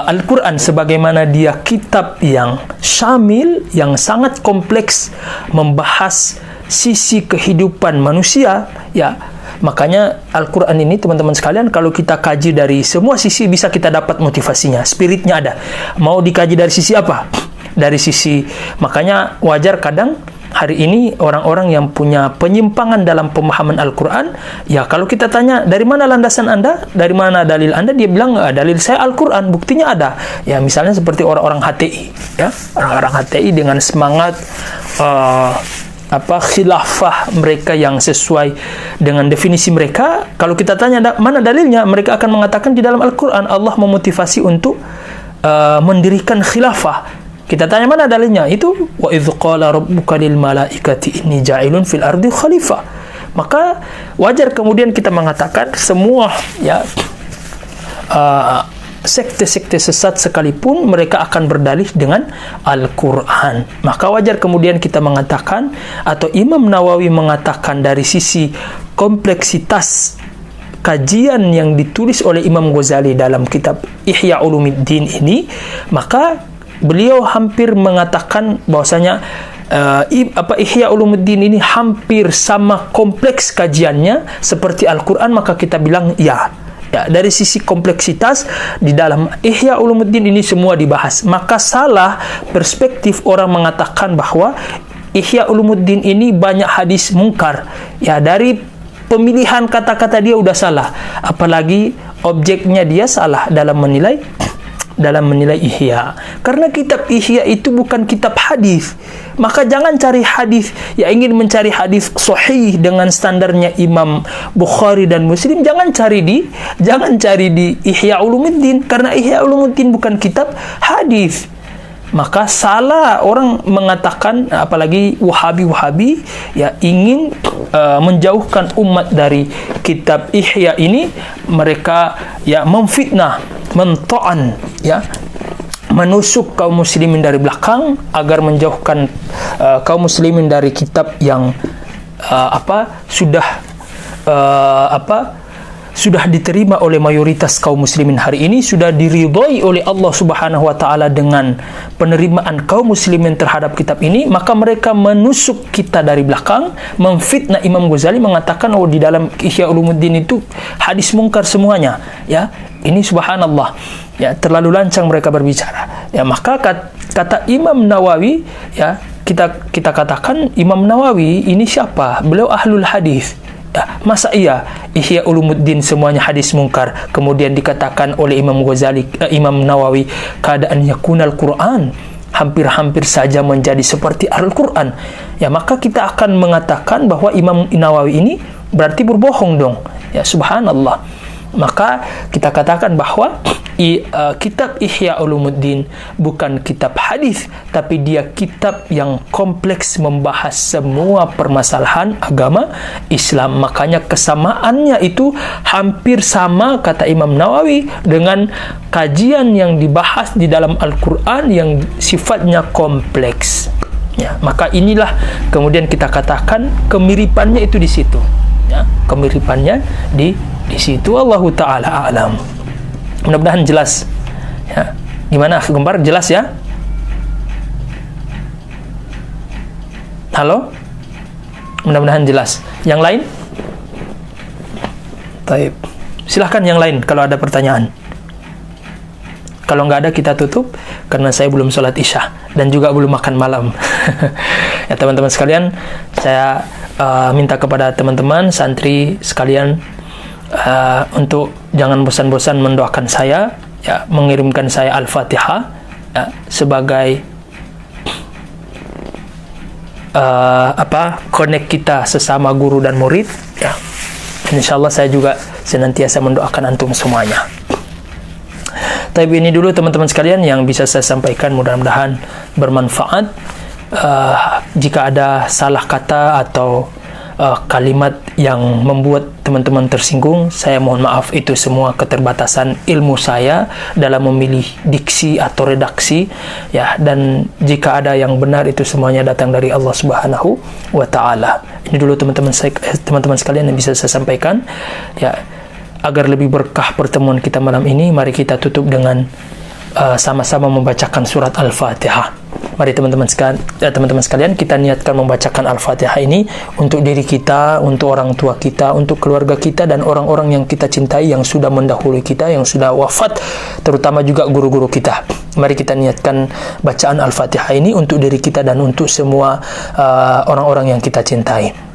Al-Quran sebagaimana dia kitab yang syamil, yang sangat kompleks, membahas sisi kehidupan manusia, ya, makanya Al-Quran ini teman-teman sekalian, kalau kita kaji dari semua sisi bisa kita dapat motivasinya, spiritnya ada. Mau dikaji dari sisi apa? Dari sisi, makanya wajar kadang hari ini orang-orang yang punya penyimpangan dalam pemahaman Al-Quran, ya kalau kita tanya dari mana landasan Anda, dari mana dalil Anda, dia bilang dalil saya Al-Quran, buktinya ada. Ya, misalnya seperti orang-orang HTI, ya, orang-orang HTI dengan semangat khilafah mereka yang sesuai dengan definisi mereka. Kalau kita tanya mana dalilnya, mereka akan mengatakan di dalam Al-Quran Allah memotivasi untuk mendirikan khilafah. Kita tanya mana dalilnya, itu wa idz qala rabbuka lil malaikati inni ja'ilun fil ardi khalifah. Maka wajar kemudian kita mengatakan semua ya sekte-sekte sesat sekalipun mereka akan berdalih dengan Al-Quran. Maka wajar kemudian kita mengatakan, atau Imam Nawawi mengatakan dari sisi kompleksitas kajian yang ditulis oleh Imam Ghazali dalam kitab Ihya Ulumuddin ini, maka beliau hampir mengatakan bahwasanya Ihya Ulumuddin ini hampir sama kompleks kajiannya seperti Al-Quran. Maka kita bilang ya, dari sisi kompleksitas di dalam Ihya Ulumuddin ini semua dibahas. Maka salah perspektif orang mengatakan bahwa Ihya Ulumuddin ini banyak hadis mungkar. Ya, dari pemilihan kata-kata dia udah salah, apalagi objeknya dia salah dalam menilai Ihya. Karena kitab Ihya itu bukan kitab hadis. Maka jangan cari hadis, ya ingin mencari hadis sahih dengan standarnya Imam Bukhari dan Muslim, jangan cari di Ihya Ulumuddin, karena Ihya Ulumuddin bukan kitab hadis. Maka salah orang mengatakan, apalagi Wahabi ya ingin menjauhkan umat dari kitab Ihya ini, mereka ya memfitnah, mento'an, ya, menusuk kaum muslimin dari belakang agar menjauhkan kaum muslimin dari kitab yang sudah sudah diterima oleh mayoritas kaum muslimin hari ini, sudah diridhoi oleh Allah Subhanahu wa taala dengan penerimaan kaum muslimin terhadap kitab ini, maka mereka menusuk kita dari belakang, memfitnah Imam Ghazali, mengatakan di dalam Ihya Ulumuddin itu hadis mungkar semuanya. Ya, ini subhanallah. Ya, terlalu lancang mereka berbicara. Ya, maka kata Imam Nawawi, ya, kita katakan Imam Nawawi ini siapa? Beliau ahlul hadis. Ya, masa iya Ihya Ulumuddin semuanya hadis mungkar, kemudian dikatakan oleh Imam Ghazali, Imam Nawawi, keadaannya kunal Quran, hampir-hampir saja menjadi seperti Al-Quran. Ya, maka kita akan mengatakan bahwa Imam Nawawi ini berarti berbohong dong. Ya, subhanallah. Maka kita katakan bahwa kitab Ihya Ulumuddin bukan kitab hadis, tapi dia kitab yang kompleks membahas semua permasalahan agama Islam. Makanya kesamaannya itu hampir sama, kata Imam Nawawi, dengan kajian yang dibahas di dalam Al-Quran yang sifatnya kompleks. Ya, maka inilah kemudian kita katakan kemiripannya itu di situ. Ya, kemiripannya di situ. Allahu ta'ala a'lam. Mudah-mudahan jelas. Ya. Gimana Gempar? Jelas ya? Halo? Mudah-mudahan jelas. Yang lain? Taib. Silahkan yang lain kalau ada pertanyaan. Kalau nggak ada kita tutup, karena saya belum sholat isya dan juga belum makan malam. Ya teman-teman sekalian, saya minta kepada teman-teman santri sekalian untuk jangan bosan-bosan mendoakan saya, ya, mengirimkan saya Al-Fatihah, ya, sebagai connect kita sesama guru dan murid, ya. Insyaallah saya juga senantiasa mendoakan antum semuanya. Tapi ini dulu teman-teman sekalian yang bisa saya sampaikan, mudah-mudahan bermanfaat. Jika ada salah kata atau kalimat yang membuat teman-teman tersinggung, saya mohon maaf, itu semua keterbatasan ilmu saya dalam memilih diksi atau redaksi, ya, dan jika ada yang benar itu semuanya datang dari Allah Subhanahu wa taala. Ini dulu teman-teman sekalian yang bisa saya sampaikan, ya. Agar lebih berkah pertemuan kita malam ini, mari kita tutup dengan sama-sama membacakan surat Al-Fatihah. Mari teman-teman sekalian, kita niatkan membacakan Al-Fatihah ini untuk diri kita, untuk orang tua kita, untuk keluarga kita, dan orang-orang yang kita cintai yang sudah mendahului kita, yang sudah wafat, terutama juga guru-guru kita. Mari kita niatkan bacaan Al-Fatihah ini untuk diri kita dan untuk semua orang-orang yang kita cintai.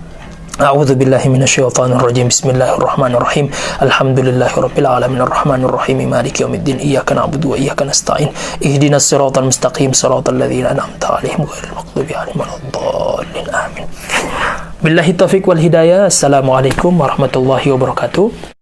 A'udzu billahi minasyaitonir rajim. Bismillahirrahmanirrahim. Alhamdulillahirabbil alamin arrahmanir rahim maliki yaumiddin iyyaka na'budu wa iyyaka nasta'in ihdinas siratal mustaqim siratal ladzina an'amta 'alaihim ghairil maghdubi 'alaihim waladdallin. Amin. Billahi taufiq wal hidayah. Assalamualaikum warahmatullahi wabarakatuh.